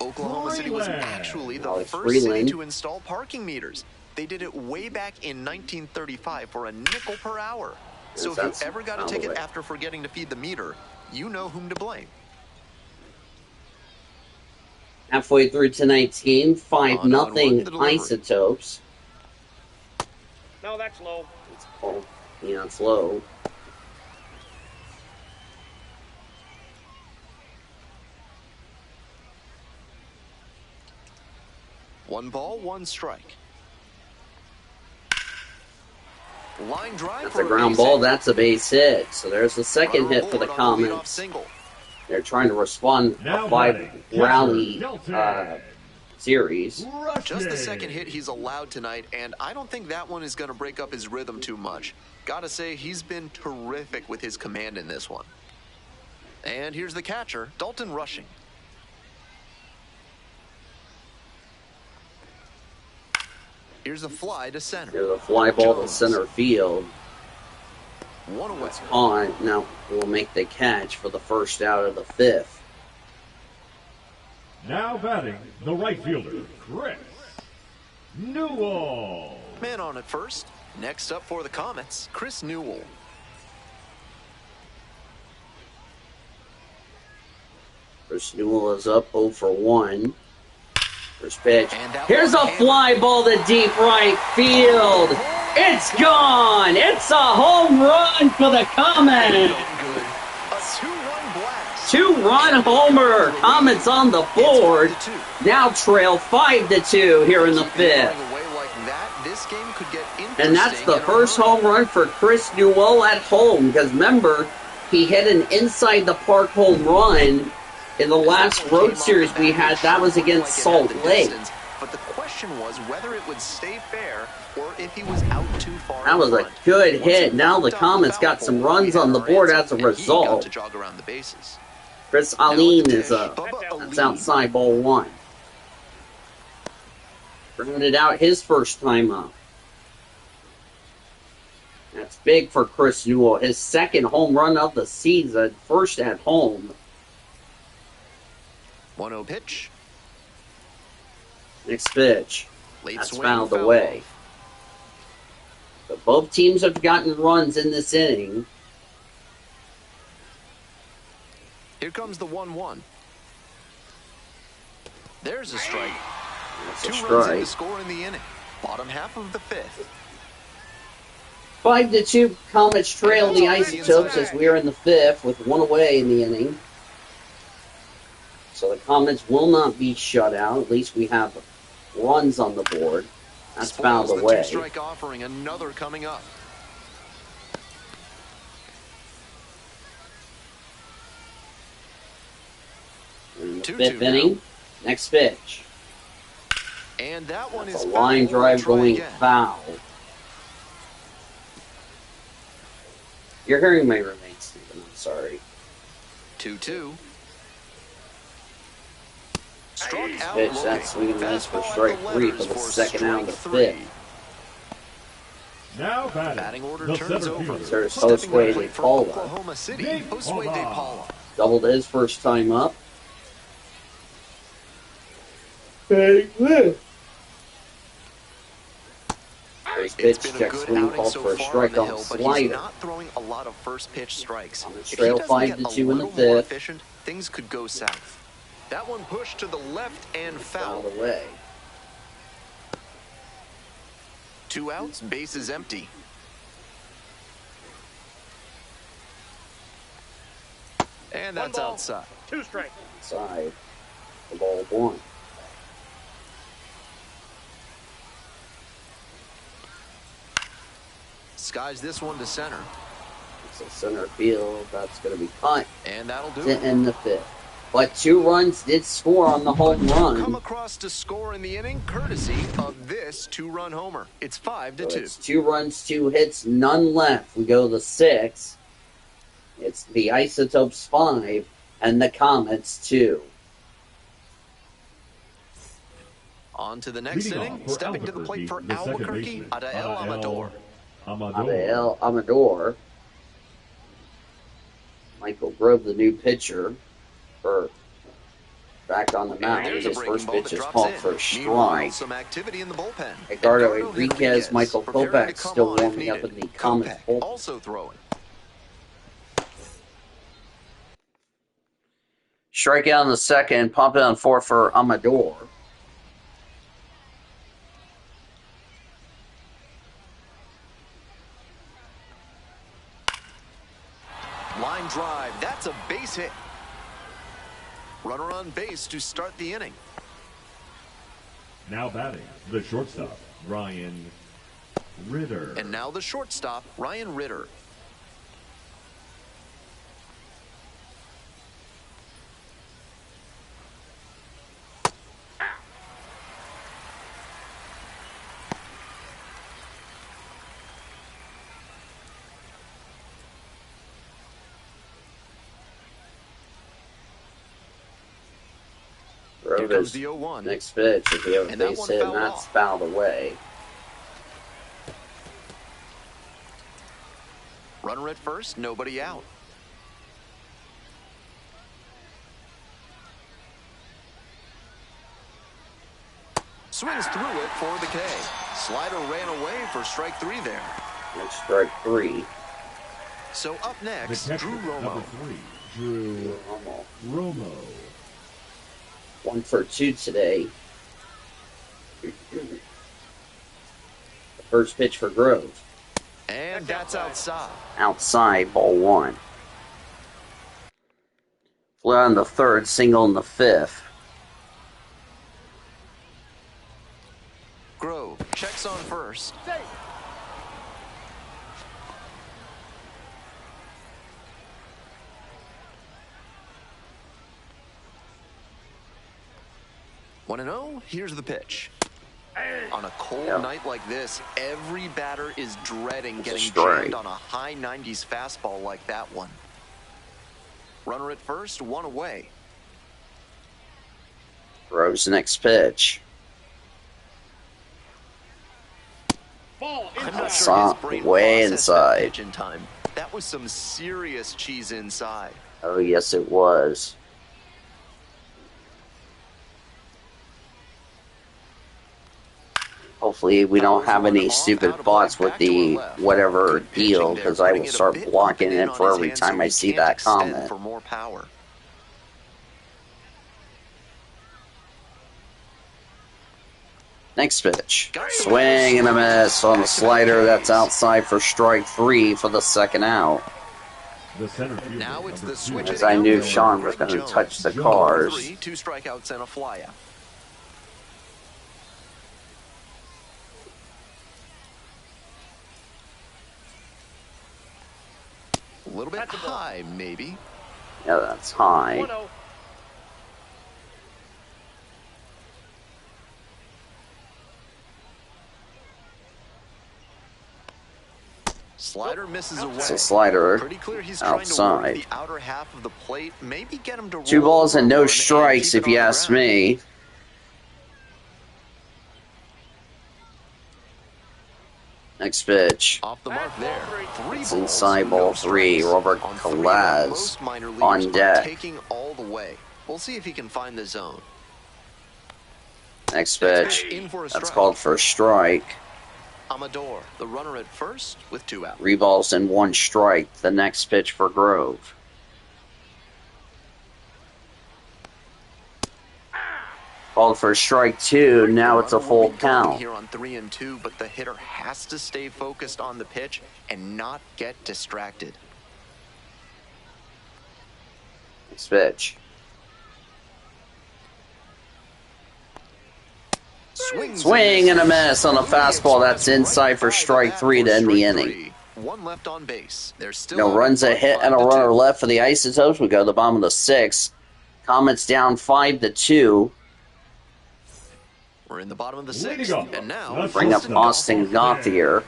Oklahoma City was Freeland. actually the Alex first city Freeland. to install parking meters. They did it way back in 1935 for a nickel per hour. So if you That's ever got a out of the ticket way. after forgetting to feed the meter, you know whom to blame. Halfway through tonight's game, 5-0 On the delivery. Isotopes. No, that's low. Oh, yeah, it's low. One ball, one strike. Line drive That's for a ground base ball. hit. That's a base hit. So there's the second Runner hit for the aboard on a leadoff Comets. single. They're trying to respond Now a batting, five-rally catcher, series. Just the second hit he's allowed tonight, and I don't think that one is going to break up his rhythm too much. Gotta say, he's been terrific with his command in this one. And here's the catcher, Dalton Rushing. Here's a fly to center. There's a fly ball to Jones. center field. One away. It's on. Now we'll make the catch for the first out of the fifth. Now batting, the right fielder, Chris Newell. Man on at first. Next up for the Comets, Chris Newell. Chris Newell is up 0 for 1. First pitch. And that Here's a one fly ball to deep right field. It's gone. It's a home run for the Comets. Good. A two-run blast. 2-run homer. Comets on the board. It's 5-2. Now trail 5-2 here in the Keep fifth. going away like that, this game could get interesting. And that's the in a first hurry. home run for Chris Newell at home. Because remember, he hit an inside the park home run in the last road series we had. That was against Salt Lake. But the question was whether it would stay fair or if he was out too far. That in was a front. good Once hit. he Now the popped up Comets foul got some pole, runs we on had the our board answer, as a and he got result. to jog around the bases. Chris Now Aline with the is dish, up. Bubba That's Aline. outside ball 1. Grounded out his first time up. That's big for Chris Newell. His second home run of the season, first at home. 1-0 pitch. Next pitch. Late That's swing, fouled foul away. off. But both teams have gotten runs in this inning. Here comes the 1-1. There's a strike. That's a 2 runs in to strike. score in the inning. Bottom half of the fifth. 5-2 Comets trail the Isotopes as we are in the fifth with 1 away in the inning. So the Comets will not be shut out. At least we have runs on the board. That's Spoils fouled the away. 2-strike offering. Another coming up. In the 2-2 fifth now. inning. Next pitch. And that one That's is a line foul. drive Try going again. foul. Your hearing may remain, Stephen. I'm sorry. 2-2. Struck out Pitch, looking. that's swinging and miss for Fastball at strike the 3 for letters the for second out of the strike 3. fifth. Now Batting batting, order the turns center over. fielder, There's Stepping Josue to plate for DePaula. Oklahoma City, De Josue Paula. De Paula. Doubled his first time up. First pitch, It's been a check good swing, outing calls so for a far on strike the on hill, but he's slider. not throwing a lot of first pitch strikes. On the If he trail, doesn't get 5-2 a in the little more fifth. efficient, things could go south. That one pushed to the left and foul. Fouled away. 2 outs, bases empty. And that's 1 ball, outside. 2 strike. Side. The ball 1. Skies this one to center. It's a center field. That's going to be cut And that'll do to it. end the fifth. But 2 runs did score on the home Come run. across to score in the inning, courtesy of this 2-run homer. It's 5-2. So it's 2 runs, 2 hits, none left. We go to the 6th. It's the Isotopes 5 and the Comets 2. On to the next Leading inning, off for stepping to the plate for the second Albuquerque, baseman, Adael Amador. Adael Amador. Michael Grove, the new pitcher for back on the mound. There's a His breaking first ball pitch that is drops called in. for a Meanwhile, strike. some activity in the bullpen. Edgardo Enriquez, Michael preparing to Kopech come still on if warming up needed. in the Comets Kopech bullpen. also throwing. Strikeout in the second, pump it on fourth for Amador. Line drive, that's a base hit. Runner on base to start the inning. Now batting, the shortstop, Ryan Ritter. And now the shortstop, Ryan Ritter. Here comes the 0-1. Next pitch, if you have a base hit, and that's fouled away. Runner at first, nobody out. Swings through it for the K. Slider ran away for strike three there. Next strike three. So up next, The catcher, Drew Romo. number 3, Drew Romo. 1 for 2 today. The first pitch for Grove. And that's outside. Outside, ball 1. Fly in the third, single in the fifth. Grove checks on first. One and 0, here's the pitch. On a cold night like this, every batter is dreading getting jammed on a high 90s fastball like that one. Runner at first, one away. Grove's next pitch. I'm not sure his brain way processed that inside. pitch in time. That was some serious cheese inside. Oh, yes, it was. Hopefully, we don't have any stupid bots with the whatever deal, because I will start blocking it for every time I see that comment. For more power. Next pitch. Swing and a miss on the slider. That's outside for strike 3 for the second out. The center fielder, Now it's the number 2, switch. As I knew Sean was going to touch the cars. 2 strikeouts and a flyout. A little bit high, maybe. Yeah, that's high. 1-0. Slider misses away. It's a slider Pretty clear he's trying to outside. work the outer half of the plate. Maybe get him to 2 roll balls and no over strikes, keep if it you on the ask ground. me. Next pitch. Off the mark there. 3 It's balls, inside no ball 3. strikes. Robert On 3 Calaz most minor leaguers on are deck. taking all the way. We'll see if he can find the zone. Next pitch. In for a That's strike. called for a strike. Amador, the runner at first with 2 out. 3 balls and 1 strike. The next pitch for Grove. Called for strike 2. Now it's a Runner will full be going count. here on 3 and 2, but the hitter has to stay focused on the pitch and not get distracted. Next pitch. Swing and a miss on a fastball. That's inside for strike 3 to end the inning. 1 left on base. There's still No runs, a hit, and a runner left for the Isotopes. We go to the bottom of the 6th. Comets down 5-2. We're in the bottom of the Leading 6th, up, and now that's Bring up Austin Gauthier.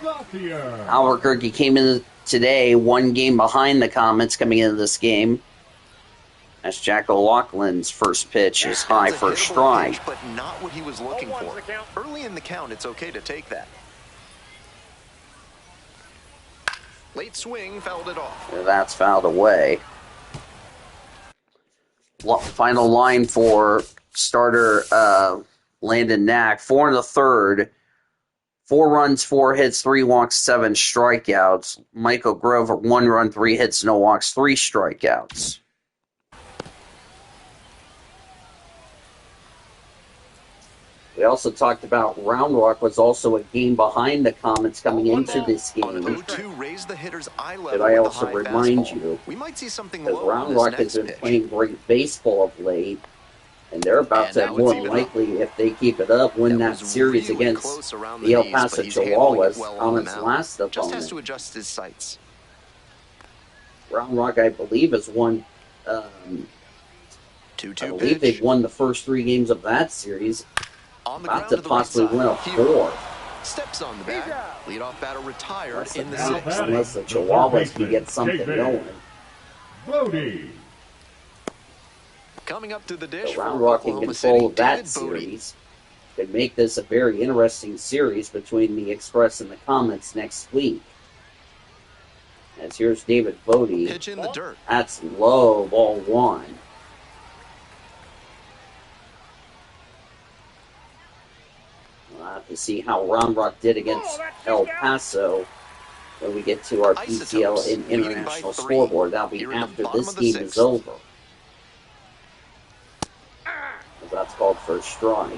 Gauthier. Albuquerque came in today 1 game behind the Comets coming into this game. As Jack O'Loughlin's first pitch is high That's a for a hittable strike. pitch, but not what he was looking 0-1's for. the count. Early in the count, it's okay to take that. Late swing fouled it off. That's fouled away. Final line for starter Landon Knack. 4 in the third. 4 runs, 4 hits, 3 walks, 7 strikeouts. Michael Grover, 1 run, 3 hits, no walks, 3 strikeouts. We also talked about Round Rock was also a game behind the Comets coming into this game. Did I also remind you that Round Rock has been playing great baseball of late, and they're about to more likely, if they keep it up, win that series against the El Paso Chihuahuas, Comets' last opponent. Round Rock, I believe, has won. I believe they've won the first 3 games of that series. About to possibly win a 4th. Steps on the bag. Leadoff batter retired in the 6th. Unless the Chihuahuas can get something going. Bodie. Coming up to the dish. So Round Rock in control of that series. Could make this a very interesting series between the Express and the Comets next week. As here's David Bodie. Pitch in the dirt. That's low, ball 1. We'll have to see how Round Rock did against El Paso when we get to our PCL and International Scoreboard. That'll be after this game is over. That's called for a strike.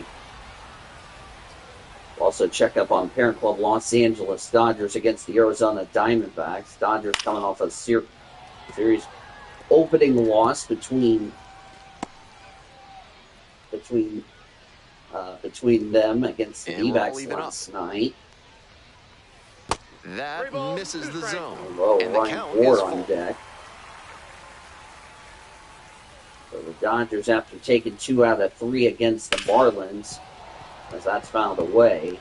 We'll also check up on parent club Los Angeles Dodgers against the Arizona Diamondbacks. Dodgers coming off a series opening loss between them against the D-backs last night. That misses the zone. And Ryan Ward on deck. So the Dodgers, after taking 2 out of 3 against the Marlins, as that's found away,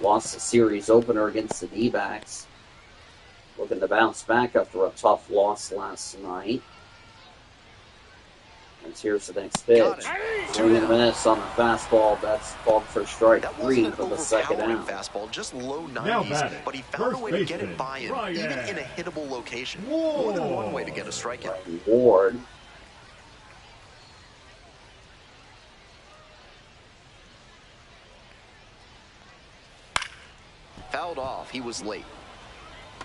lost the series opener against the D-backs. Looking to bounce back after a tough loss last night. And here's the next pitch. Swing and a miss on the fastball. That's called for strike 3 for the second out. Fastball, just low 90s, but he found a way to get it by him, even in a hittable location. More than one way to get a strikeout. Ward. Fouled off. He was late.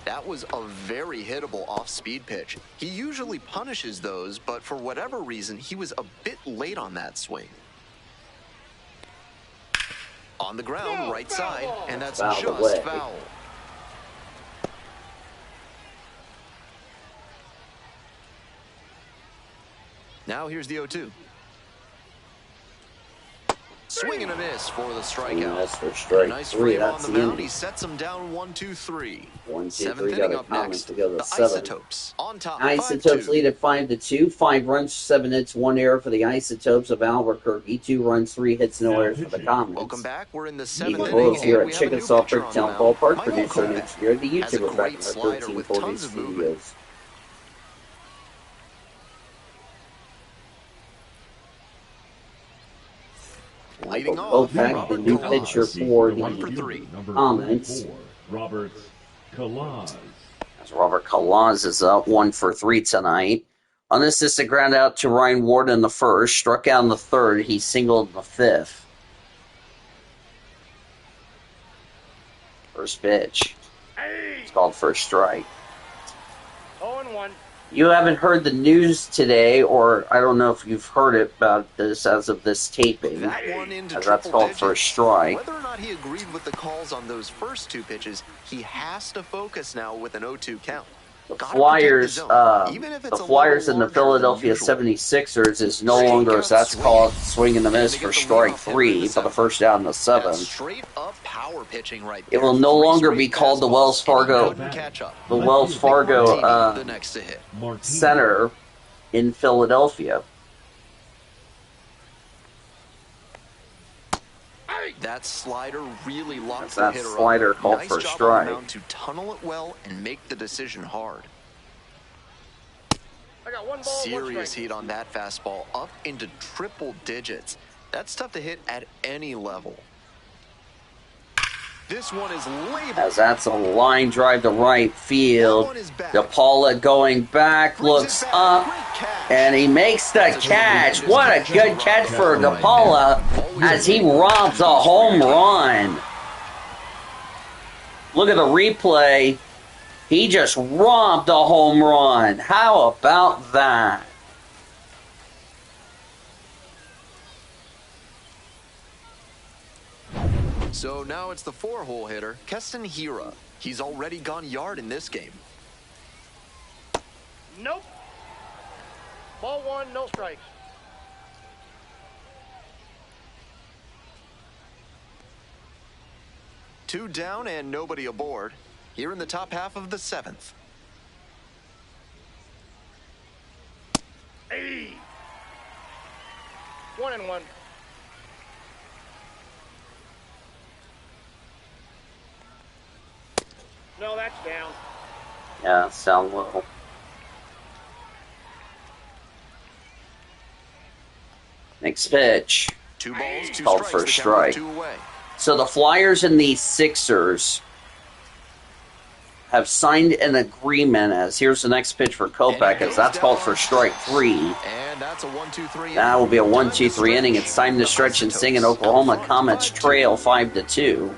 That was a very hittable off-speed pitch. He usually punishes those, but for whatever reason, he was a bit late on that swing. On the ground, right side, and that's just foul. Now here's the 0-2. Swing and a miss for the strikeout. That's for strike nice 3. That's on the the mound. He sets him down 1-2-3. 1-2-3. Got a comment to go to the 7. Isotopes on top. Isotopes lead at 5-2. 5 runs, 7 hits, 1 error for the Isotopes of Albuquerque. 2 runs, 3 hits, no errors for the Comets. Welcome back. We're in the 7th inning. inning Here at Chickasaw Bricktown Ballpark, Michael producer Comet next year. The has a YouTuber back in great our slider with 1340 tons of movement. studios. Leading off, Opec, the new pitcher for the Comets. Robert Kalaz. As Robert Kalaz is up 1 for 3 tonight. Unassisted ground out to Ryan Ward in the first. Struck out in the third. He singled in the 5th. First pitch. It's called for a strike. 0-1. You haven't heard the news today, or I don't know if you've heard it about this as of this taping. That one into as that's called for a strike. Whether or not he agreed with the calls on those first 2 pitches, he has to focus now with an 0-2 count. The Flyers, and the Philadelphia 76ers is no longer, as that's called, swing and a miss for strike 3 for the first out in the 7th. Straight up power pitching right there. It will no longer be called the Wells Fargo Center in Philadelphia. That slider really locks the hitter slider up. Called nice for a job strike. On to tunnel it well and make the decision hard. I got 1 ball, Serious heat on that fastball, up into triple digits. That's tough to hit at any level. This one is labeled. As that's a line drive to right field. DePaula going back, looks up, and he makes the catch. What a good catch for DePaula as he robs a home run. Look at the replay. He just robbed a home run. How about that? So now it's the 4-hole hitter, Keston Hira. He's already gone yard in this game. Nope. Ball 1, no strikes. Two down and nobody aboard. Here in the top half of the 7th. Hey. 1-1. No, that's down. Yeah, sound low. Next pitch. 2 balls, 2 Called strikes. for a The count strike. 2 away. So the Flyers and the Sixers have signed an agreement as here's the next pitch for Kopech as that's called for strike 3. And that's a 1-2-3. That will be a 1-2-3 inning. It's time to stretch and sing, and Oklahoma Comets trail 5-2.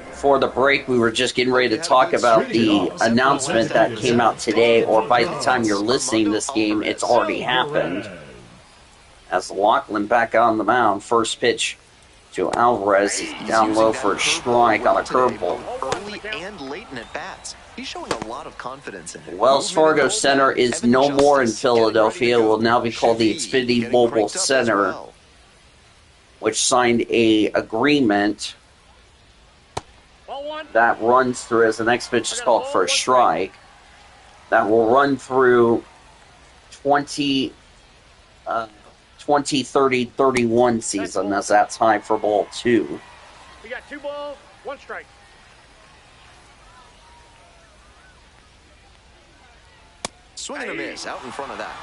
Before the break, we were just getting ready to talk about the announcement that came out today, or by the time you're listening this game, it's already happened. As Lachlan back on the mound, first pitch to Alvarez, down low for a strike on a curveball. Early and late in at bats. He's showing a lot of confidence in it. Wells Fargo Center is no more in Philadelphia. It will now be called the Xfinity Mobile Center, which signed a agreement that runs through, as the next pitch is called for a strike, that will run through 2030-31 season, as that's high for ball 2. We got 2 balls, 1 strike. Swing and a miss out in front of that.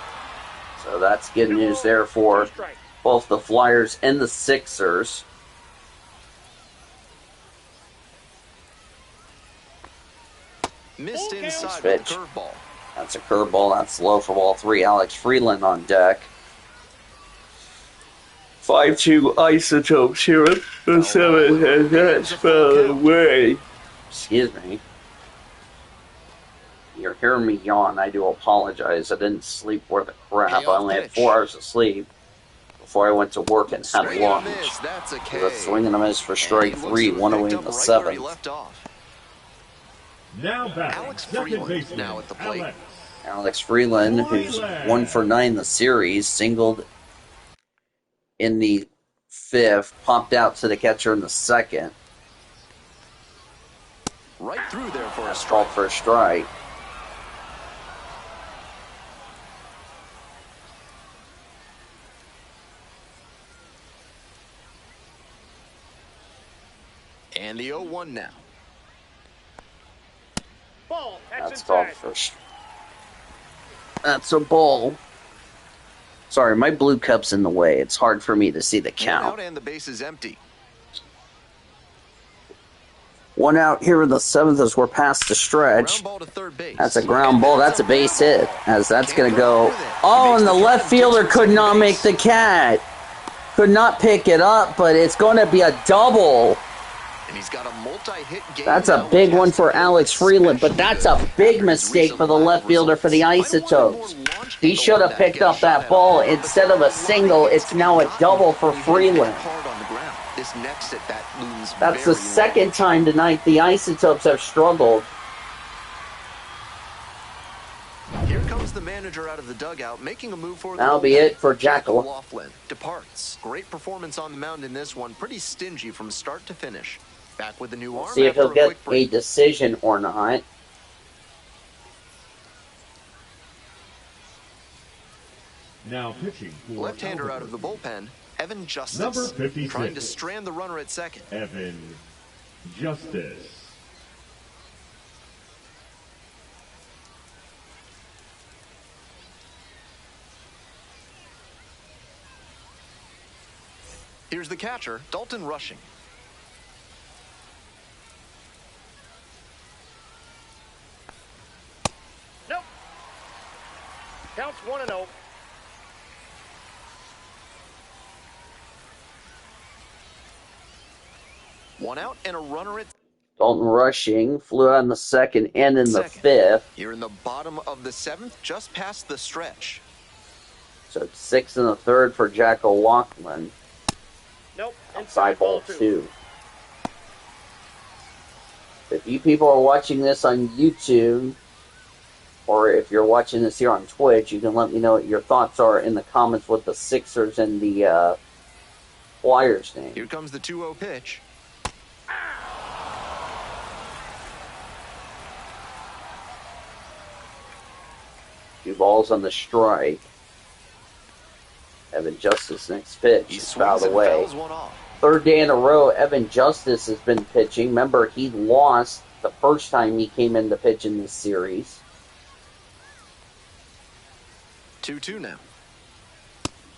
So that's good news there for both the Flyers and the Sixers. Missed inside Pitch. with the curveball. That's a curveball. That's low for ball 3. Alex Freeland on deck. 5-2 Isotopes here at the 7th, and that's fell away. Excuse me. You're hearing me yawn. I do apologize. I didn't sleep worth a crap. I only had 4 hours of sleep before I went to work and had lunch. That's a K. So that's swing and a miss for strike 3, 1 away in the 7th. Now back, Alex second Freeland baseman, now at the plate. Alex Freeland, who's 1 for 9 in the series, singled in the 5th, popped out to the catcher in the 2nd. Right through there for a That's strike. called for a strike. And the 0-1 now. Ball, That's called for a strike. That's a ball. Sorry, my blue cup's in the way. It's hard for me to see the count. Out and the base is empty. 1 out here in the 7th as we're past the stretch. Ground ball to third base. That's a ground ball. That's a base hit. As that's going to go. Oh, and the left fielder could not make the catch. Could not pick it up, but it's going to be a double. And he's got a multi-hit game. That's a big one for Alex Freeland, but that's a big mistake for the left fielder for the Isotopes. He should have picked up that ball. Instead of a single, it's now a double for Freeland. That's the second time tonight the Isotopes have struggled. Here comes the manager out of the dugout, making a move for That'll be it for Jackal. Laughlin departs. Great performance on the mound in this one. Pretty stingy from start to finish. Back with the new arm. See if he'll after get quick a break. decision or not. Now pitching for Left-hander out of the bullpen, Evan Justice. Number 56. Trying to strand the runner at second. Evan Justice. Here's the catcher, Dalton Rushing. Nope. Counts 1-0. One out and a runner at Dalton Rushing flew out in the second and in the fifth. Here in the bottom of the seventh, just past the stretch. So it's 6 in the third for Jack O'Loughlin. Nope. Outside ball 2. If you people are watching this on YouTube, or if you're watching this here on Twitch, you can let me know what your thoughts are in the comments with the Sixers and the Flyers name. Here comes the 2-0 pitch. Two balls on the strike. Evan Justice next pitch. He It's fouled swings and away. fouls one off. Third day in a row, Evan Justice has been pitching. Remember, he lost the first time he came in to pitch in this series. 2-2 now.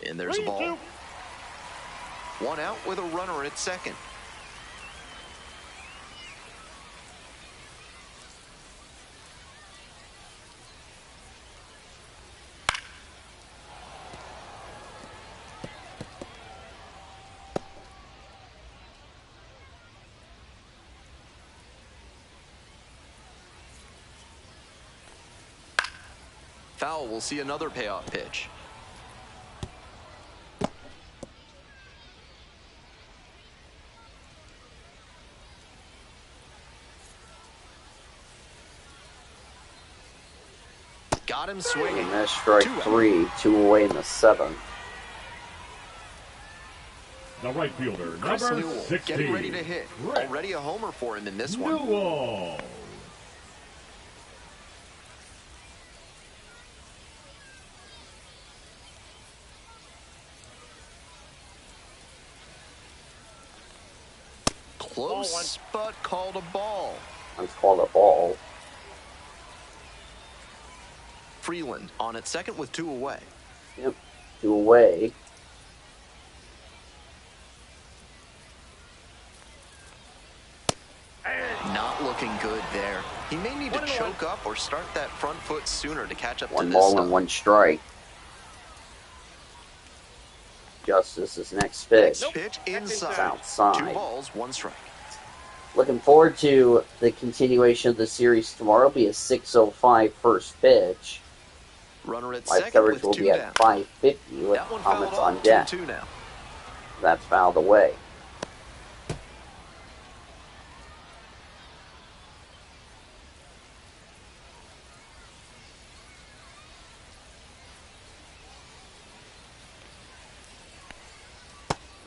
And there's a ball. 1 out with a runner at second. Foul will see another payoff pitch. Got him swinging. And that's strike 3, 2 away in the seventh. The right fielder, Chris number Newell 16. getting ready to hit. Rick Already a homer for him in this one. Newell. Close, but called a ball. It's called a ball. Freeland on at second with 2 away. Yep, 2 away. Not looking good there. He may need to choke up or start that front foot sooner to catch up to One this ball stuff. and 1 strike. Justice's next pitch. Pitch inside. It's outside. 2 balls, 1 strike. Looking forward to the continuation of the series tomorrow. It'll be a 6:05 first pitch. Runner at Live second coverage with will 2 be down. at 5:50 with That one comments fouled on off. deck. 2-2 now. That's fouled away.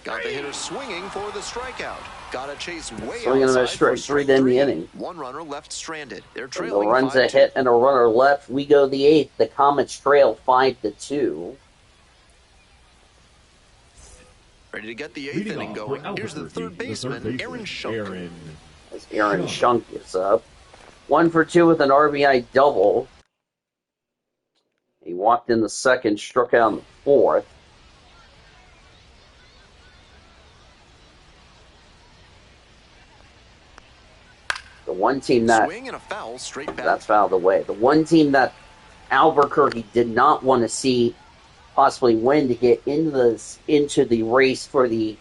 Got the hitter swinging for the strikeout. Got to chase way Swinging and a outside for strike 3 to end the inning. 1 runner left stranded. They're The trailing runs a 5-2. hit and a runner left. We go the 8th. The Comets trail 5-2. Ready to get the 8th Leading inning off going. for Here's the Albuquerque, third baseman, Aaron Shunk. As Aaron Shunk is up. 1 for 2 with an RBI double. He walked in the second, struck out in the fourth. The one team that Swing and a foul straight back. that's fouled away. The one team that Albuquerque did not want to see possibly win to get into the race for the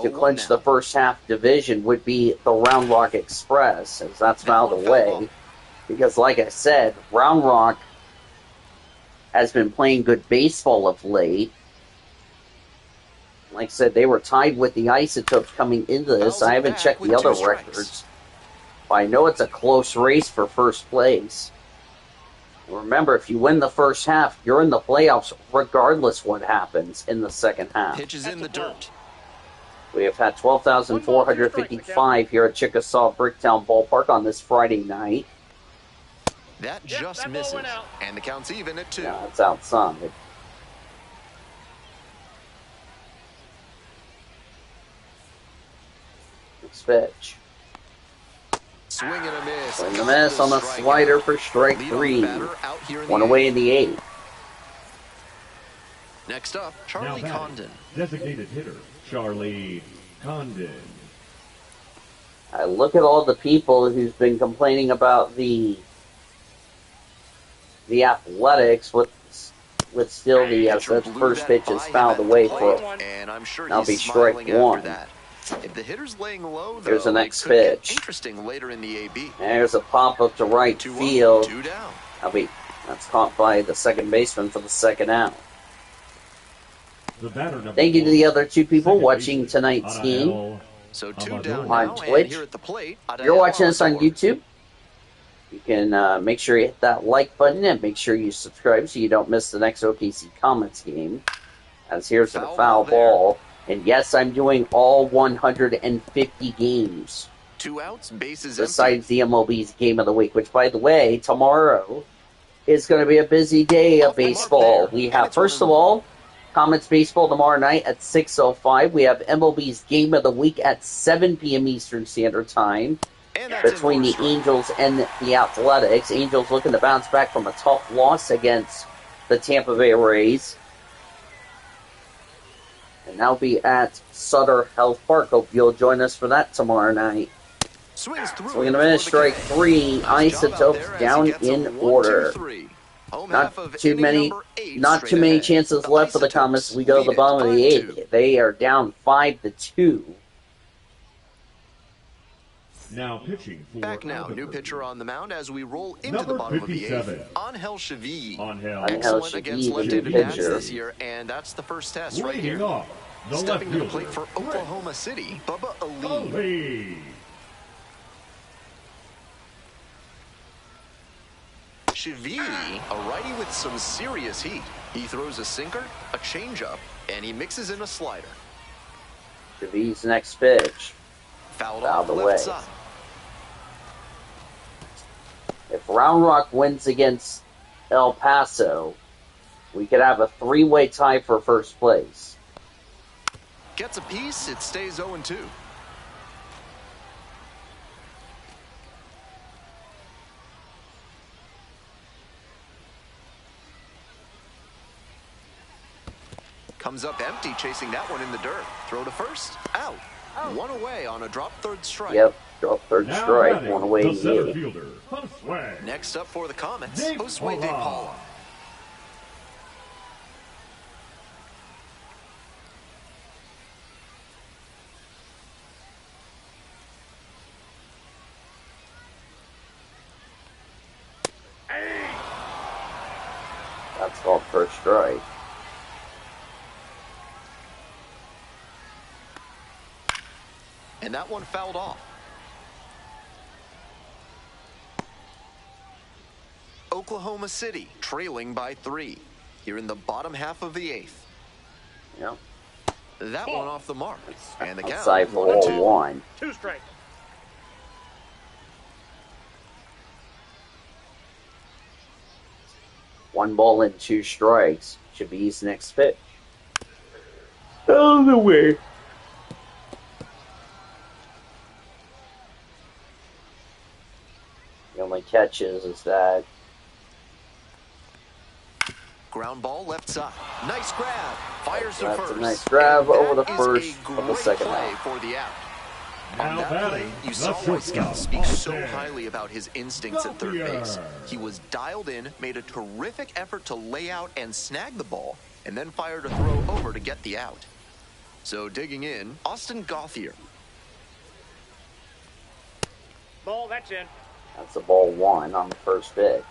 to 0-1 clinch now. the first half division would be the Round Rock Express, as that's fouled one away. foul off. Because, like I said, Round Rock has been playing good baseball of late. Like I said, they were tied with the Isotopes coming into this. Fouls I it haven't back checked with the 2 other strikes. records. But I know it's a close race for first place. Remember, if you win the first half, you're in the playoffs regardless what happens in the second half. Pitches in the dirt. We have had 12,455 here at Chickasaw Bricktown Ballpark on this Friday night. That Yep, just that ball misses. went out. And the count's even at 2. Yeah, it's outside. Next pitch. Swing and a miss. Swing and a miss on the Strikeout. slider for strike Leadoff 3. batter out here in 1 the away eighth. in the 8th. Next up, Now Charlie batting, Condon. designated hitter, Charlie Condon. I look at all the people who's been complaining about the Athletics with still the Pitcher that blew first that pitch by is him fouled at the away plate, for. and I'm sure That'll he's be strike smiling after one. that. If the hitter's laying low, Here's the though, next it could get pitch. interesting later in the AB. There's a pop up to right 2-0, field. 2 down. That's caught by the second baseman for the second out. The batter number Thank you to 1, the other two people second watching baseman, tonight's game. Adael So 2 Amador. down On now, Twitch. and here at the plate, If you're Adael watching us on Amador. YouTube, you can make sure you hit that like button and make sure you subscribe so you don't miss the next OKC Comets game. As here's the foul ball. And yes, I'm doing all 150 games. 2 outs, bases Besides the MLB's Game of the Week, which, by the way, tomorrow is going to be a busy day of baseball. We have, first of all, Comets baseball tomorrow night at 6:05. We have MLB's Game of the Week at 7 p.m. Eastern Standard Time between the Angels and the Athletics. Angels looking to bounce back from a tough loss against the Tampa Bay Rays. And that'll be at Sutter Health Park. Hope you'll join us for that tomorrow night. Swings through. Swing and a miss, strike 3. Isotopes down in order. Not too many chances left for the Comets. We go to the bottom of the 8th. They are down 5-2. Now pitching for Back now, Albuquerque. new pitcher on the mound as we roll into Number the bottom of the 57. 8th. Angel Chevy. Angel Excellent Chevy, against the left-handed new bats pitcher. this year, and that's the first test right Leading here. off, the left Stepping to the fielder, plate for Oklahoma City, Bubba Ali. Ali. Chevy, a righty with some serious heat. He throws a sinker, a changeup, and he mixes in a slider. Chevy's next pitch. Fouled Fouled off away. left side. If Round Rock wins against El Paso, we could have a 3-way tie for first place. Gets a piece, it stays 0-2. Comes up empty, chasing that one in the dirt. Throw to first, out. One away on a drop third strike. Yep, drop third Now strike, batting, one away the in center the 8th. fielder, Josue. Next up for the Comets, De Josue De Paula. Paula. That's called first strike. And that one fouled off. Oklahoma City trailing by 3 here in the bottom half of the 8th. Yep. That one off the mark. And the count, Outside for 1-2. 1. 2 strikes. One ball and 2 strikes. Should be his next pitch. Out of the way. The only catch is that Ground ball left side. Nice grab. Fires to That's first. a nice grab And over that the is first a of the great second play out. for the out. Now On that play, batting, you the saw why scouts shortstop, speak so Austin. highly about his instincts at third base. Gauthier. He was dialed in, made a terrific effort to lay out and snag the ball, and then fired a throw over to get the out. So digging in, Austin Gauthier. Ball, that's in. that's a ball 1 on the first pitch.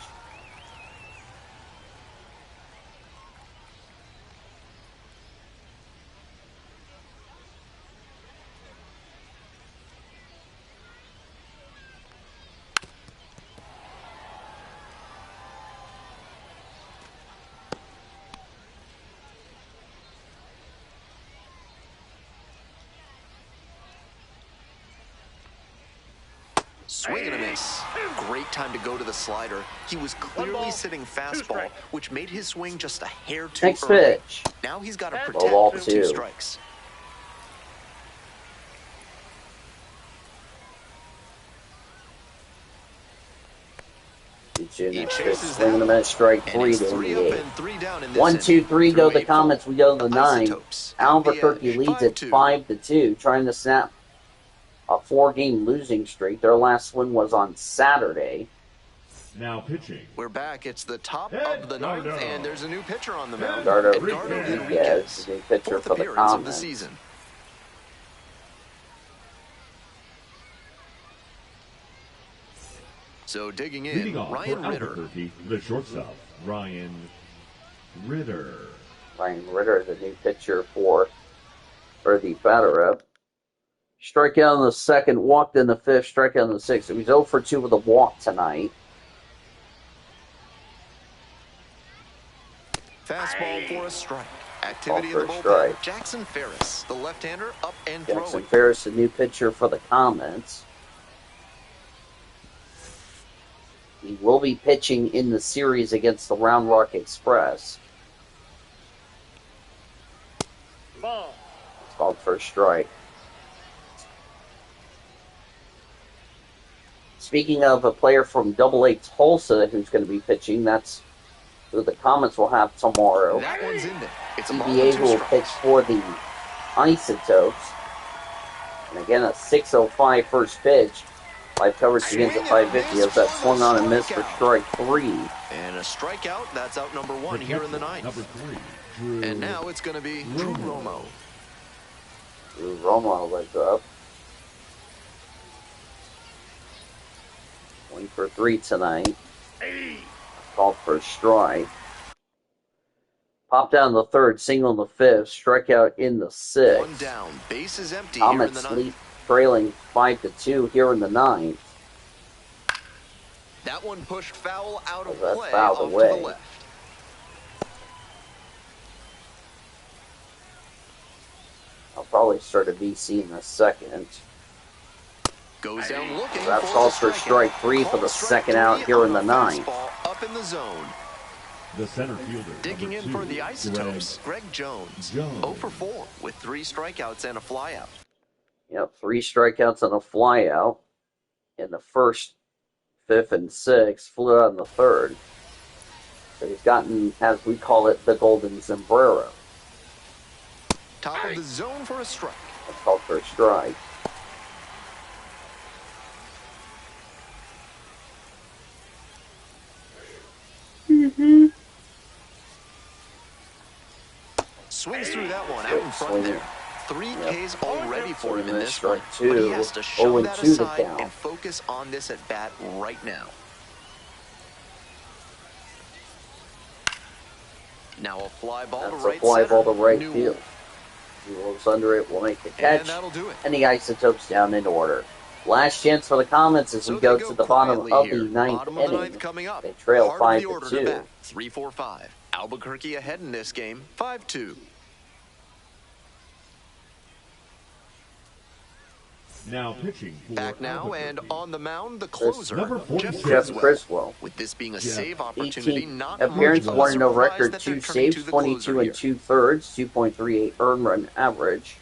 Swing and a miss. Great time to go to the slider. He was clearly ball, sitting 2 fastball, strikes. which made his swing just a hair too Next early. pitch. Now he's got to Ball protect ball, 2 2. strikes. It's 2-2 He next pitch. chases Swing and a that miss, strike and 3 he's to 3 the up 8. and 3 down in this 1, 2, 3 inning. go Through the 8 Comets. We go to the 9. Isotopes have the Albuquerque edge, leads at 5-2. 5-2, trying to snap a 4-game losing streak. Their last win was on Saturday. Now pitching. We're back. It's the top of the ninth, and there's a new pitcher on the mound. Edgardo Edgardo Enriquez, Enriquez, the new pitcher fourth for the appearance of the Comets. season. So digging in, Leading off Ryan for Ritter. Albuquerque, the shortstop, Ryan Ritter. Ryan Ritter, the new pitcher for the batter-up. Strikeout in the second, walked in the fifth, strikeout in the sixth. He was 0 for 2 with a walk tonight. Fastball for a strike. Activity in the bullpen. Strike. Jackson Ferris, the left-hander, up and Jackson throwing. Ferris, the new pitcher for the Comets. He will be pitching in the series against the Round Rock Express. Ball. It's called for a strike. Speaking of a player from Double-A Tulsa who's going to be pitching, that's who the Comets will have tomorrow. That one's in there. It's a ball EBA and 2 will strikes. pitch for the Isotopes. And again, a 6:05 first pitch. Live coverage begins at 5:50 as that swung on and missed for strike 3. And a strikeout. That's out number 1 here in the ninth. Number 3, Drew. And now it's going to be Drew Romo. Drew Romo was up. 1 for 3 tonight. Called for a strike. Popped down the third, single in the fifth, strikeout in the sixth. 1 down. Base is empty here in the Comets ninth. lead trailing 5-2 here in the ninth. That one pushed foul out of That's play fouled off away. to the left. I'll probably start a VC in a second. Goes down looking. That's for called the for strike 3 for the second out here in the ninth. Fastball up in the zone. The center fielder. Digging number in 2, for the Isotopes, Greg Jones. 0 for 4 with 3 strikeouts and a flyout. Yep, 3 strikeouts and a flyout in the first, fifth, and sixth. Flew out in the third. So he's gotten, as we call it, the golden sombrero. Top of the zone for a strike. That's called for a strike. Swings through that one out in front Swinging. there. 3 Ks already for him in Swinging this strike one, but he 2, has to shove that 0-2 the aside count. and focus on this at bat right now. Now a fly ball That's to a right fly center. ball to right Newell. field. Newell's under it, will make the And catch, that'll do it. and the Isotopes down in order. Last chance for the Comets as So we go they to the bottom quietly of here. the ninth Bottom of the ninth inning. coming up. They trail Heart of the order to 5-2. bat. 3-4-5. Albuquerque ahead in this game. 5-2. Now pitching for Back now and Albuquerque. on the mound, the closer, Number Jeff 46. Jeff Criswell. Criswell. With this being a Jeff, save opportunity, 18 not appearance, much of a 1 no surprise record, that 2 they're turning saves, to the 22 closer and here. 2/3, 2.38 earned run average.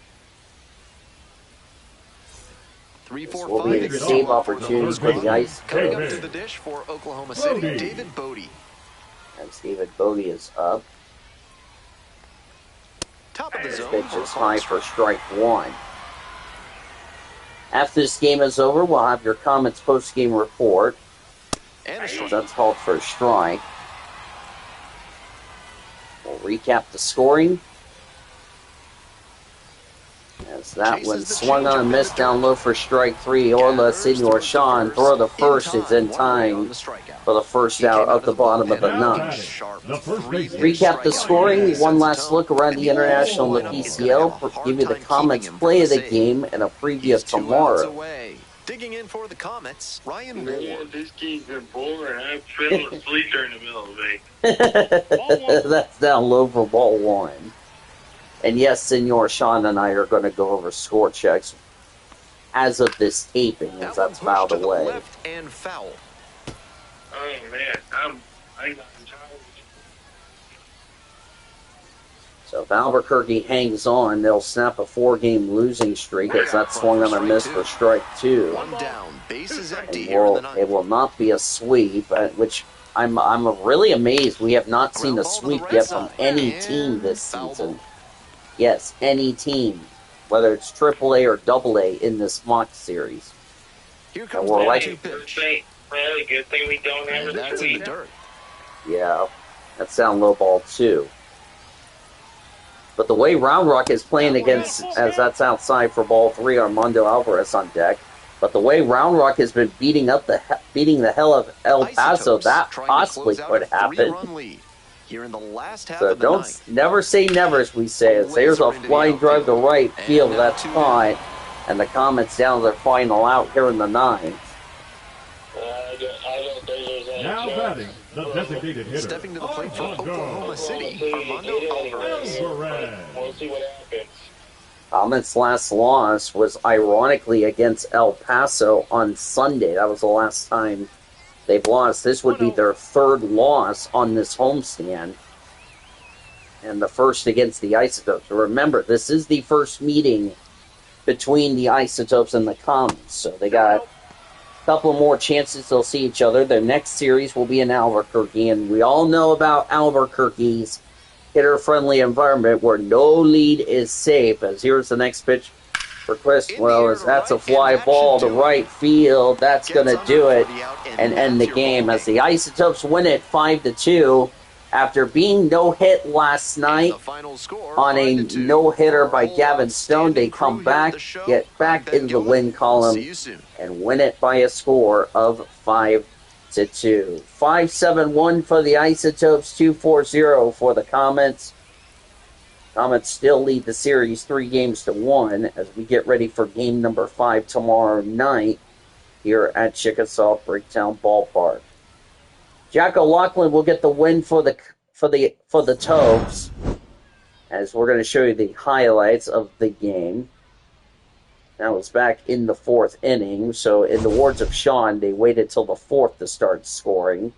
3-4-5. will be a to save go for the opportunity home for the squad. Ice Coming up Coach. to the dish for Oklahoma City, Bodie. David Bodie. As David Bodie is up. Top of the zone Pitch for a is call high for strike 1. After this game is over, we'll have your Comets post-game report. and a strike. That's called for a strike. We'll recap the scoring. As that Chases one the swung on changeup and in missed the down dirt. low for strike 3. Orla Gathers, Senor throws to Sean first. throw the first is in One away on time the strikeout. for the first He out came at the bottom of the bullpen Now ninth. batting, sharp. the first 3 baseman. Recap the strikeout. scoring, He one sets last tone. look around And the he International won't and the line up. He's gonna PCL, have a hard give you the time Comets keeping him play from of the save. game and a preview He's of 2 outs tomorrow. away. Digging in for the Comets, Ryan Man, Ward. this game's been boring. I fell asleep during the middle of it. That's down low for ball 1. And yes, Senor Sean and I are going to go over score checks as of this taping, as That that's one pushed fouled to the away. left and foul. Oh man, I'm tired. So if Albuquerque hangs on, they'll snap a 4-game losing streak as that swung on a miss for strike 2. 1 down, base is empty And here in the it ninth. will not be a sweep, which I'm really amazed we have not seen a Ground ball to the sweep right yet from side, any and team this foul season. ball. Yes, any team, whether it's AAA or AA in this mock series. Here comes we're the like- 1-2 pitch. Well, good thing we don't have And a that's in the sweep. dirt. Yeah, that's down low ball too. But the way Round Rock is playing against, as that's outside for ball 3, Armando Alvarez on deck. But the way Round Rock has been beating the hell of El Paso, Isotopes that trying to possibly close out could a happen. 3-run lead here in the last half So of the ninth. never say never, as we say. As there's a flying drive to right field, And that's now caught. And the Comets down their final out here in the ninth. I don't think there's any Now chance. batting, the designated hitter. Stepping to the plate for Armando Oklahoma City, Armando Alvarez. Alvarez. We'll see what happens. Comets' last loss was ironically against El Paso on Sunday. That was the last time they've lost. This would be their third loss on this homestand, and the first against the Isotopes. Remember, this is the first meeting between the Isotopes and the Comets, so they got a couple more chances they'll see each other. Their next series will be in Albuquerque, and we all know about Albuquerque's hitter-friendly environment where no lead is safe. As here's the next pitch for Criswell, as that's a fly ball to right field. That's going to do it and end the game as the Isotopes win it 5-2 after being no-hit last night on a no-hitter by Gavin Stone. They come back, get back into the win column, and win it by a score of 5-2. 5-7-1 for the Isotopes, 2-4-0 for the Comets. Comets still lead the series 3-1 as we get ready for game number 5 tomorrow night here at Chickasaw Bricktown Ballpark. Jack O'Loughlin will get the win for the Topes, as we're going to show you the highlights of the game. That was back in the 4th inning, so in the words of Sean, they waited till the 4th to start scoring,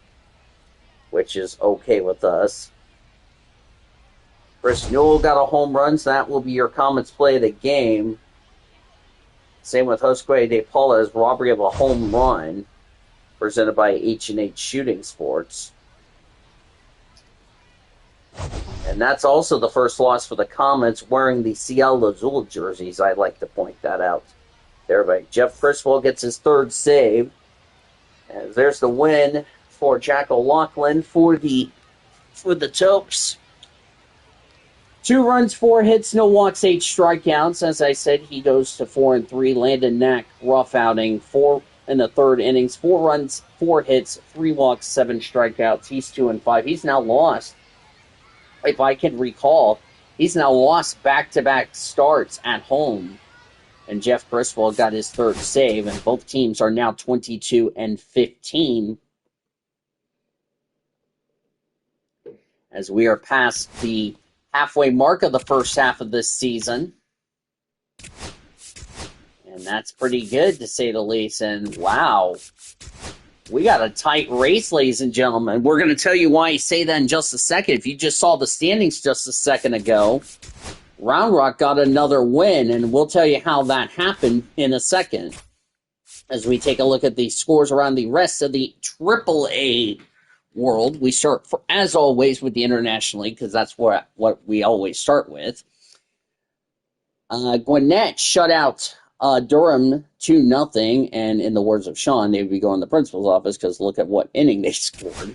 which is okay with us. Chris Newell got a home run, so that will be your Comets play of the game. Same with Josue De Paula's robbery of a home run, presented by H&H Shooting Sports. And that's also the first loss for the Comets wearing the Ciel Azul jerseys. I'd like to point that out. There, by Jeff Criswell gets his 3rd save. And there's the win for Jack O'Loughlin for the Topes. 2 runs, 4 hits, no walks, 8 strikeouts. As I said, he goes to 4-3. Landon Knack, rough outing, 4 in the 3rd innings, 4 runs, 4 hits, 3 walks, 7 strikeouts. He's 2-5. He's now lost, if I can recall, he's now lost back-to-back starts at home. And Jeff Criswell got his 3rd save, and both teams are now 22-15. As we are past the halfway mark of the first half of this season. And that's pretty good, to say the least. And wow, we got a tight race, ladies and gentlemen. We're going to tell you why I say that in just a second. If you just saw the standings just a second ago, Round Rock got another win, and we'll tell you how that happened in a second as we take a look at the scores around the rest of the AAA world. We start, as always, with the International League, because that's what we always start with. Gwinnett shut out Durham 2-0, and in the words of Sean, they would be going to the principal's office because look at what inning they scored.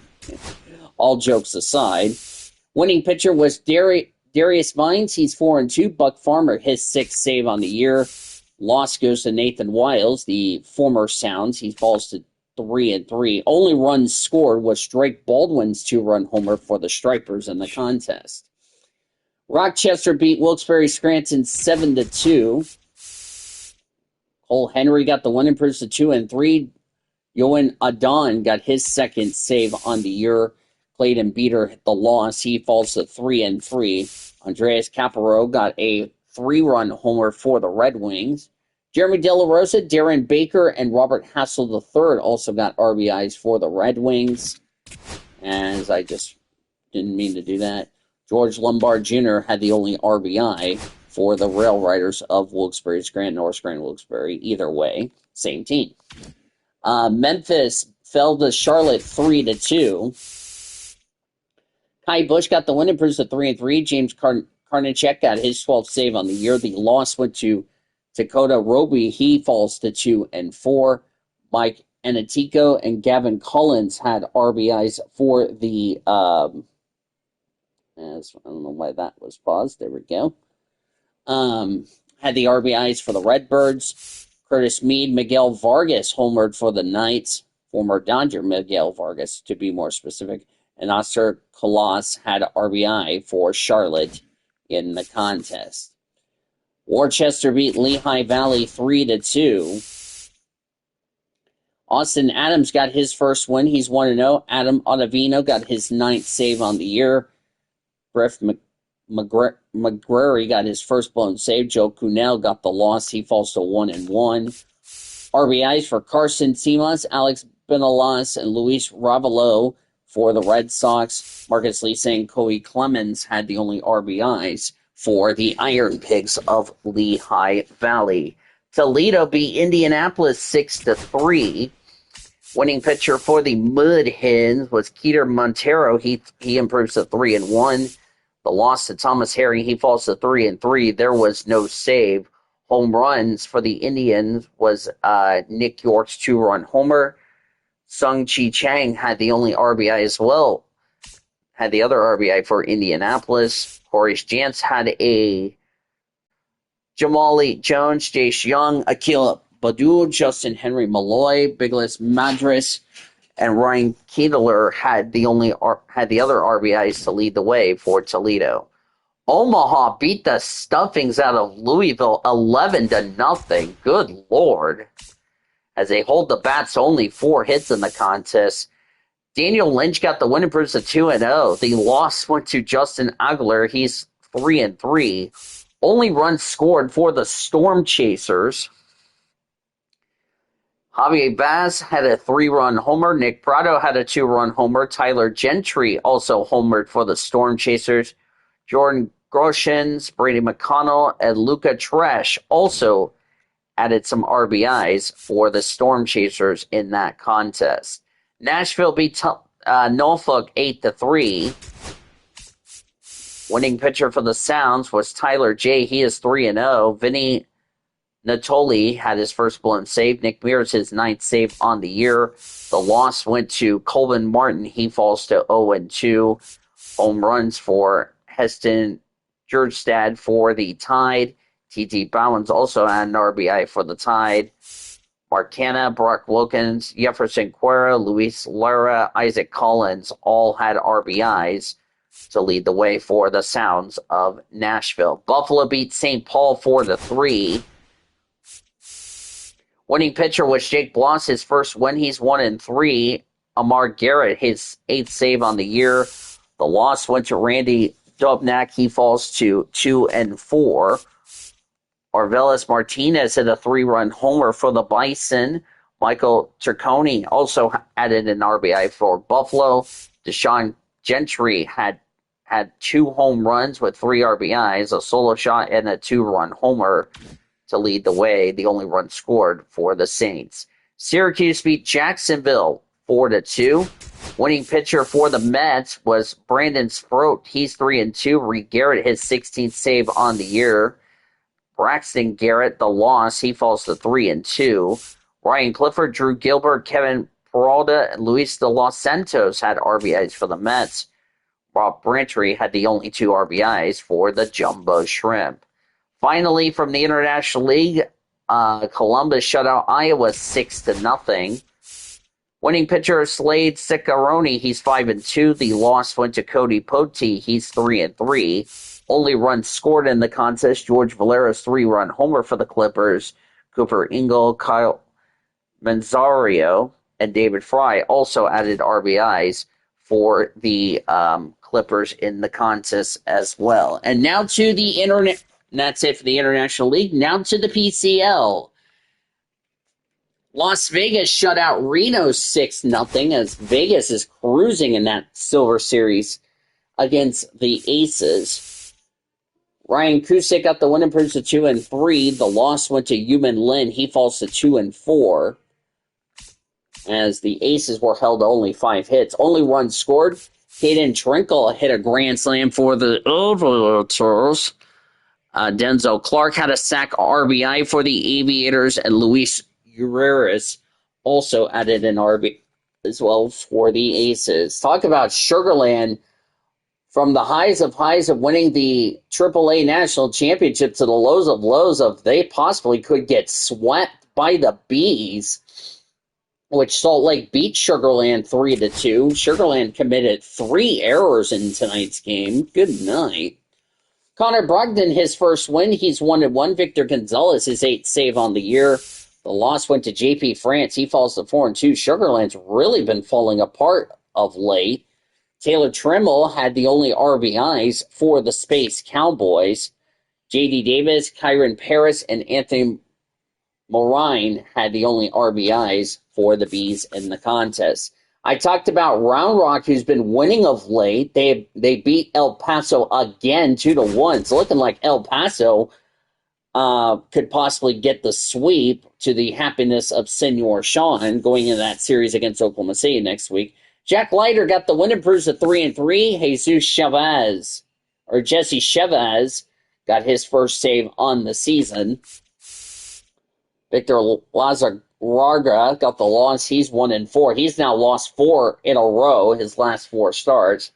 All jokes aside, winning pitcher was Darius Vines. He's 4-2. Buck Farmer, his 6th save on the year. Loss goes to Nathan Wiles, the former Sounds. He falls to 3-3. Only run scored was Drake Baldwin's 2-run homer for the Stripers in the contest. Rochester beat Wilkes-Barre Scranton 7-2. Cole Henry got the win, improves to 2-3. Yohan Adon got his 2nd save on the year. Clayton Beater the loss. He falls to 3-3. Andreas Caparo got a 3-run homer for the Red Wings. Jeremy De La Rosa, Darren Baker, and Robert Hassel III also got RBIs for the Red Wings. As I just didn't mean to do that. George Lombard Jr. had the only RBI for the Rail Riders of Wilkes-Barre Scranton or Scranton Wilkes-Barre. Either way, same team. Memphis fell to Charlotte 3-2. Kai Bush got the win, improves to 3-3. James Karnacek got his 12th save on the year. The loss went to Dakota Roby. He falls to 2-4. Mike Anatico and Gavin Collins had RBIs for the. I don't know why that was paused. There we go. Had the RBIs for the Redbirds. Curtis Mead, Miguel Vargas homered for the Knights. Former Dodger Miguel Vargas, to be more specific. And Oscar Colas had RBI for Charlotte in the contest. Worcester beat Lehigh Valley 3-2. Austin Adams got his first win. He's 1-0. Adam Ottavino got his 9th save on the year. Griff McGrary got his first blown save. Joe Cunell got the loss. He falls to 1-1. RBIs for Carson Simas, Alex Benalas, and Luis Ravelo for the Red Sox. Marcus Lisa and Coey Clemens had the only RBIs for the Iron Pigs of Lehigh Valley. Toledo beat Indianapolis 6-3. Winning pitcher for the Mud Hens was Keter Montero. He improves to 3-1. The loss to Thomas Herring, he falls to 3-3. There was no save. Home runs for the Indians was Nick York's 2-run homer. Sung Chi Chang had the only RBI as well. Had the other RBI for Indianapolis. Horace Jantz had a Jamali Jones, Jace Young, Akil Badul, Justin Henry Malloy, Biglis Madras, and Ryan Keedler had the other RBIs to lead the way for Toledo. Omaha beat the stuffings out of Louisville 11-0. Good Lord. As they hold the bats to only 4 hits in the contest. Daniel Lynch got the win, improves to 2-0. The loss went to Justin Aguilar. He's 3-3. Only runs scored for the Storm Chasers. Javier Baz had a 3-run homer. Nick Prado had a 2-run homer. Tyler Gentry also homered for the Storm Chasers. Jordan Groshans, Brady McConnell, and Luca Tresh also added some RBIs for the Storm Chasers in that contest. Nashville beat Norfolk 8-3. Winning pitcher for the Sounds was Tyler J. He is 3-0. Vinny Natoli had his first blown save. Nick Mears his 9th save on the year. The loss went to Colvin Martin. He falls to 0-2. Home runs for Heston Jurstad for the Tide. T.T. Bowens also had an RBI for the Tide. Mark Canna, Brock Wilkins, Jefferson Cuera, Luis Lara, Isaac Collins all had RBIs to lead the way for the Sounds of Nashville. Buffalo beat St. Paul 4-3. Winning pitcher was Jake Bloss, his first win. He's 1-3. Amar Garrett, his 8th save on the year. The loss went to Randy Dobnak. He falls to 2-4. Orvelis Martinez hit a 3-run homer for the Bison. Michael Turconi also added an RBI for Buffalo. Deshaun Gentry had 2 home runs with 3 RBIs, a solo shot, and a 2-run homer to lead the way. The only run scored for the Saints. Syracuse beat Jacksonville 4-2. Winning pitcher for the Mets was Brandon Sproat. He's 3-2. Reed Garrett, his 16th save on the year. Braxton Garrett, the loss, he falls to 3-2. Ryan Clifford, Drew Gilbert, Kevin Peralta, and Luis de Los Santos had RBIs for the Mets. Rob Brantry had the only 2 RBIs for the Jumbo Shrimp. Finally, from the International League, Columbus shut out Iowa 6-0. Winning pitcher Slade Ciccarone, he's 5-2. The loss went to Cody Potee, he's 3-3. Only runs scored in the contest, George Valera's 3-run homer for the Clippers. Cooper Ingle, Kyle Manzario, and David Fry also added RBIs for the Clippers in the contest as well. And now to the internet. That's it for the International League. Now to the PCL. Las Vegas shut out Reno 6-0 as Vegas is cruising in that Silver Series against the Aces. Ryan Cusick got the win, improves to 2-3. The loss went to Yuman Lin. He falls to 2-4. as the Aces were held to only 5 hits. Only runs scored. Caden Trinkle hit a grand slam for the Overtures. Denzel Clark had a sack RBI for the Aviators, and Luis Urias also added an RBI as well for the Aces. Talk about Sugarland from the highs of winning the AAA National Championship to the lows of they possibly could get swept by the Bees, which Salt Lake beat Sugarland 3-2. Sugarland committed 3 errors in tonight's game. Good night. Connor Brogdon, his first win. He's 1-1. Victor Gonzalez, his 8th save on the year. The loss went to JP France. He falls to 4-2. Sugarland's really been falling apart of late. Taylor Trimmel had the only RBIs for the Space Cowboys. J.D. Davis, Kyron Paris, and Anthony Morine had the only RBIs for the Bees in the contest. I talked about Round Rock, who's been winning of late. They beat El Paso again 2-1. It's looking like El Paso could possibly get the sweep, to the happiness of Senor Sean going into that series against Oklahoma City next week. Jack Leiter got the win, improves to 3-3. Jesse Chavez got his first save on the season. Victor Lazarraga got the loss. He's 1-4. He's now lost 4 in a row, his last 4 starts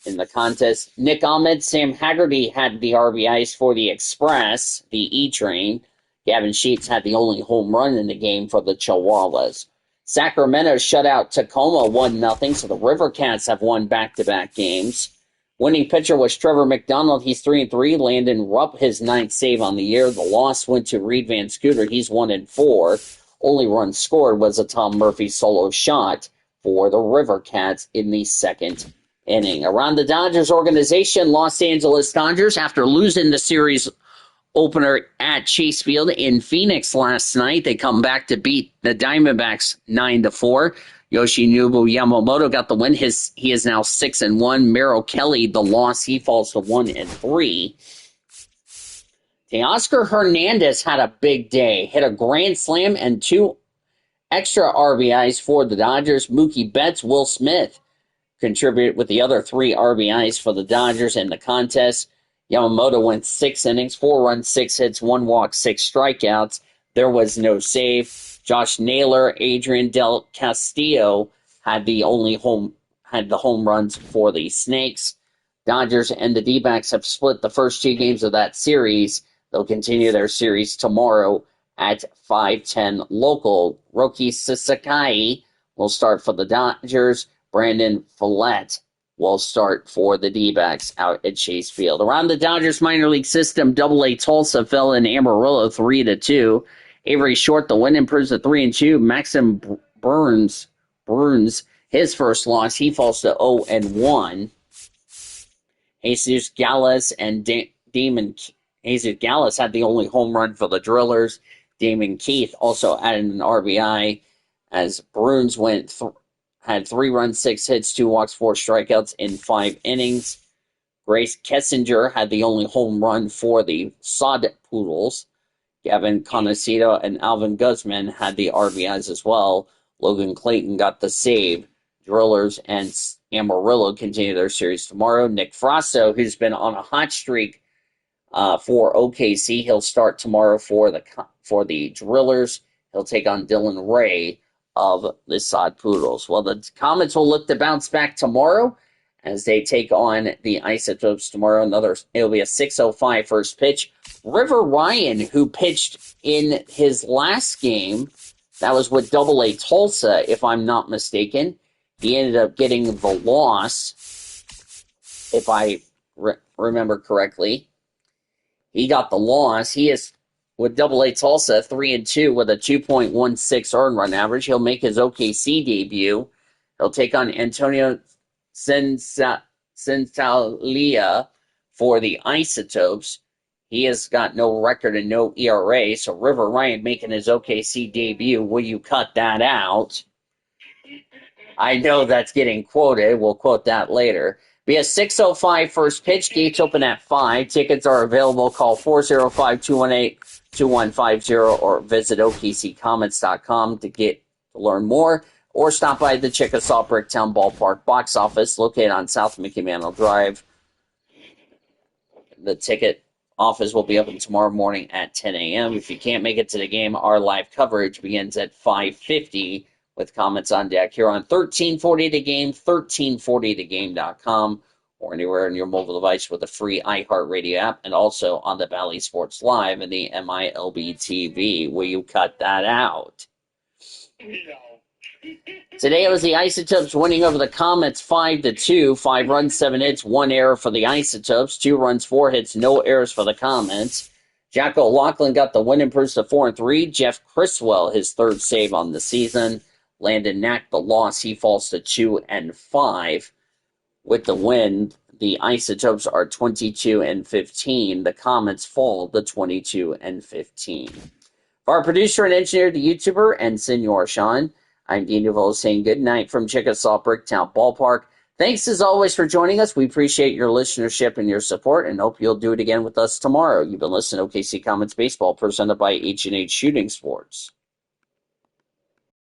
in the contest. Nick Ahmed, Sam Haggerty had the RBIs for the Express, the E-Train. Gavin Sheets had the only home run in the game for the Chihuahuas. Sacramento shut out Tacoma 1-0, so the River Cats have won back-to-back games. Winning pitcher was Trevor McDonald. He's 3-3. Landon Rupp, his 9th save on the year. The loss went to Reed Van Scooter. He's 1-4. Only run scored was a Tom Murphy solo shot for the River Cats in the 2nd inning. Around the Dodgers organization, Los Angeles Dodgers, after losing the series opener at Chase Field in Phoenix last night, they come back to beat the Diamondbacks 9-4. Yoshinobu Yamamoto got the win. He is now 6-1. Merrill Kelly, the loss, he falls to 1-3. Teoscar Hernandez had a big day. Hit a grand slam and 2 extra RBIs for the Dodgers. Mookie Betts, Will Smith contributed with the other 3 RBIs for the Dodgers in the contest. Yamamoto went 6 innings, 4 runs, 6 hits, 1 walk, 6 strikeouts. There was no save. Josh Naylor, Adrian Del Castillo had the home runs for the Snakes. Dodgers and the D-backs have split the first 2 games of that series. They'll continue their series tomorrow at 5:10 local. Roki Sasaki will start for the Dodgers. Brandon Follett will start for the D-backs out at Chase Field. Around the Dodgers minor league system, AA Tulsa fell in Amarillo 3-2. Avery Short, the win, improves to 3-2. Maxim Burns, his first loss, he falls to 0-1. Jesus Gallus and Jesus Gallus had the only home run for the Drillers. Damon Keith also added an RBI as Bruins had 3 runs, 6 hits, 2 walks, 4 strikeouts in 5 innings. Grace Kessinger had the only home run for the Sod Poodles. Gavin Conocido and Alvin Guzman had the RBIs as well. Logan Clayton got the save. Drillers and Amarillo continue their series tomorrow. Nick Frosto, who's been on a hot streak for OKC, he'll start tomorrow for the Drillers. He'll take on Dylan Ray of the Sod Poodles. Well, the Comets will look to bounce back tomorrow as they take on the Isotopes tomorrow. It'll be a 6:05 first pitch. River Ryan, who pitched in his last game, that was with AA Tulsa, if I'm not mistaken. He ended up getting the loss, if I remember correctly. He got the loss. He is, with AA Tulsa, 3-2 with a 2.16 earned run average. He'll make his OKC debut. He'll take on Antonio Centalia for the Isotopes. He has got no record and no ERA, so River Ryan making his OKC debut. Will you cut that out? I know that's getting quoted. We'll quote that later. Be a 6:05 first pitch. Gates open at 5. Tickets are available. Call 405-218 2150 or visit OKCComets.com to learn more, or stop by the Chickasaw Bricktown Ballpark box office located on South Mickey Mantle Drive. The ticket office will be open tomorrow morning at 10 a.m. If you can't make it to the game, our live coverage begins at 5:50 with Comets on deck here on 1340 The Game, 1340thegame.com, or anywhere on your mobile device with a free iHeartRadio app, and also on the Valley Sports Live and the MILB TV. Will you cut that out? Today it was the Isotopes winning over the Comets 5-2. 5 runs, 7 hits, 1 error for the Isotopes. 2 runs, 4 hits, no errors for the Comets. Jack O'Loughlin got the win, improves to 4-3. Jeff Criswell, his third save on the season. Landon Knack, the loss, he falls to 2-5. With the win, the Isotopes are 22-15. The Comets fall to 22-15. For our producer and engineer, the YouTuber, and Senor Sean, I'm Dean Duval saying good night from Chickasaw Bricktown Ballpark. Thanks as always for joining us. We appreciate your listenership and your support, and hope you'll do it again with us tomorrow. You've been listening to OKC Comets Baseball, presented by H&H Shooting Sports.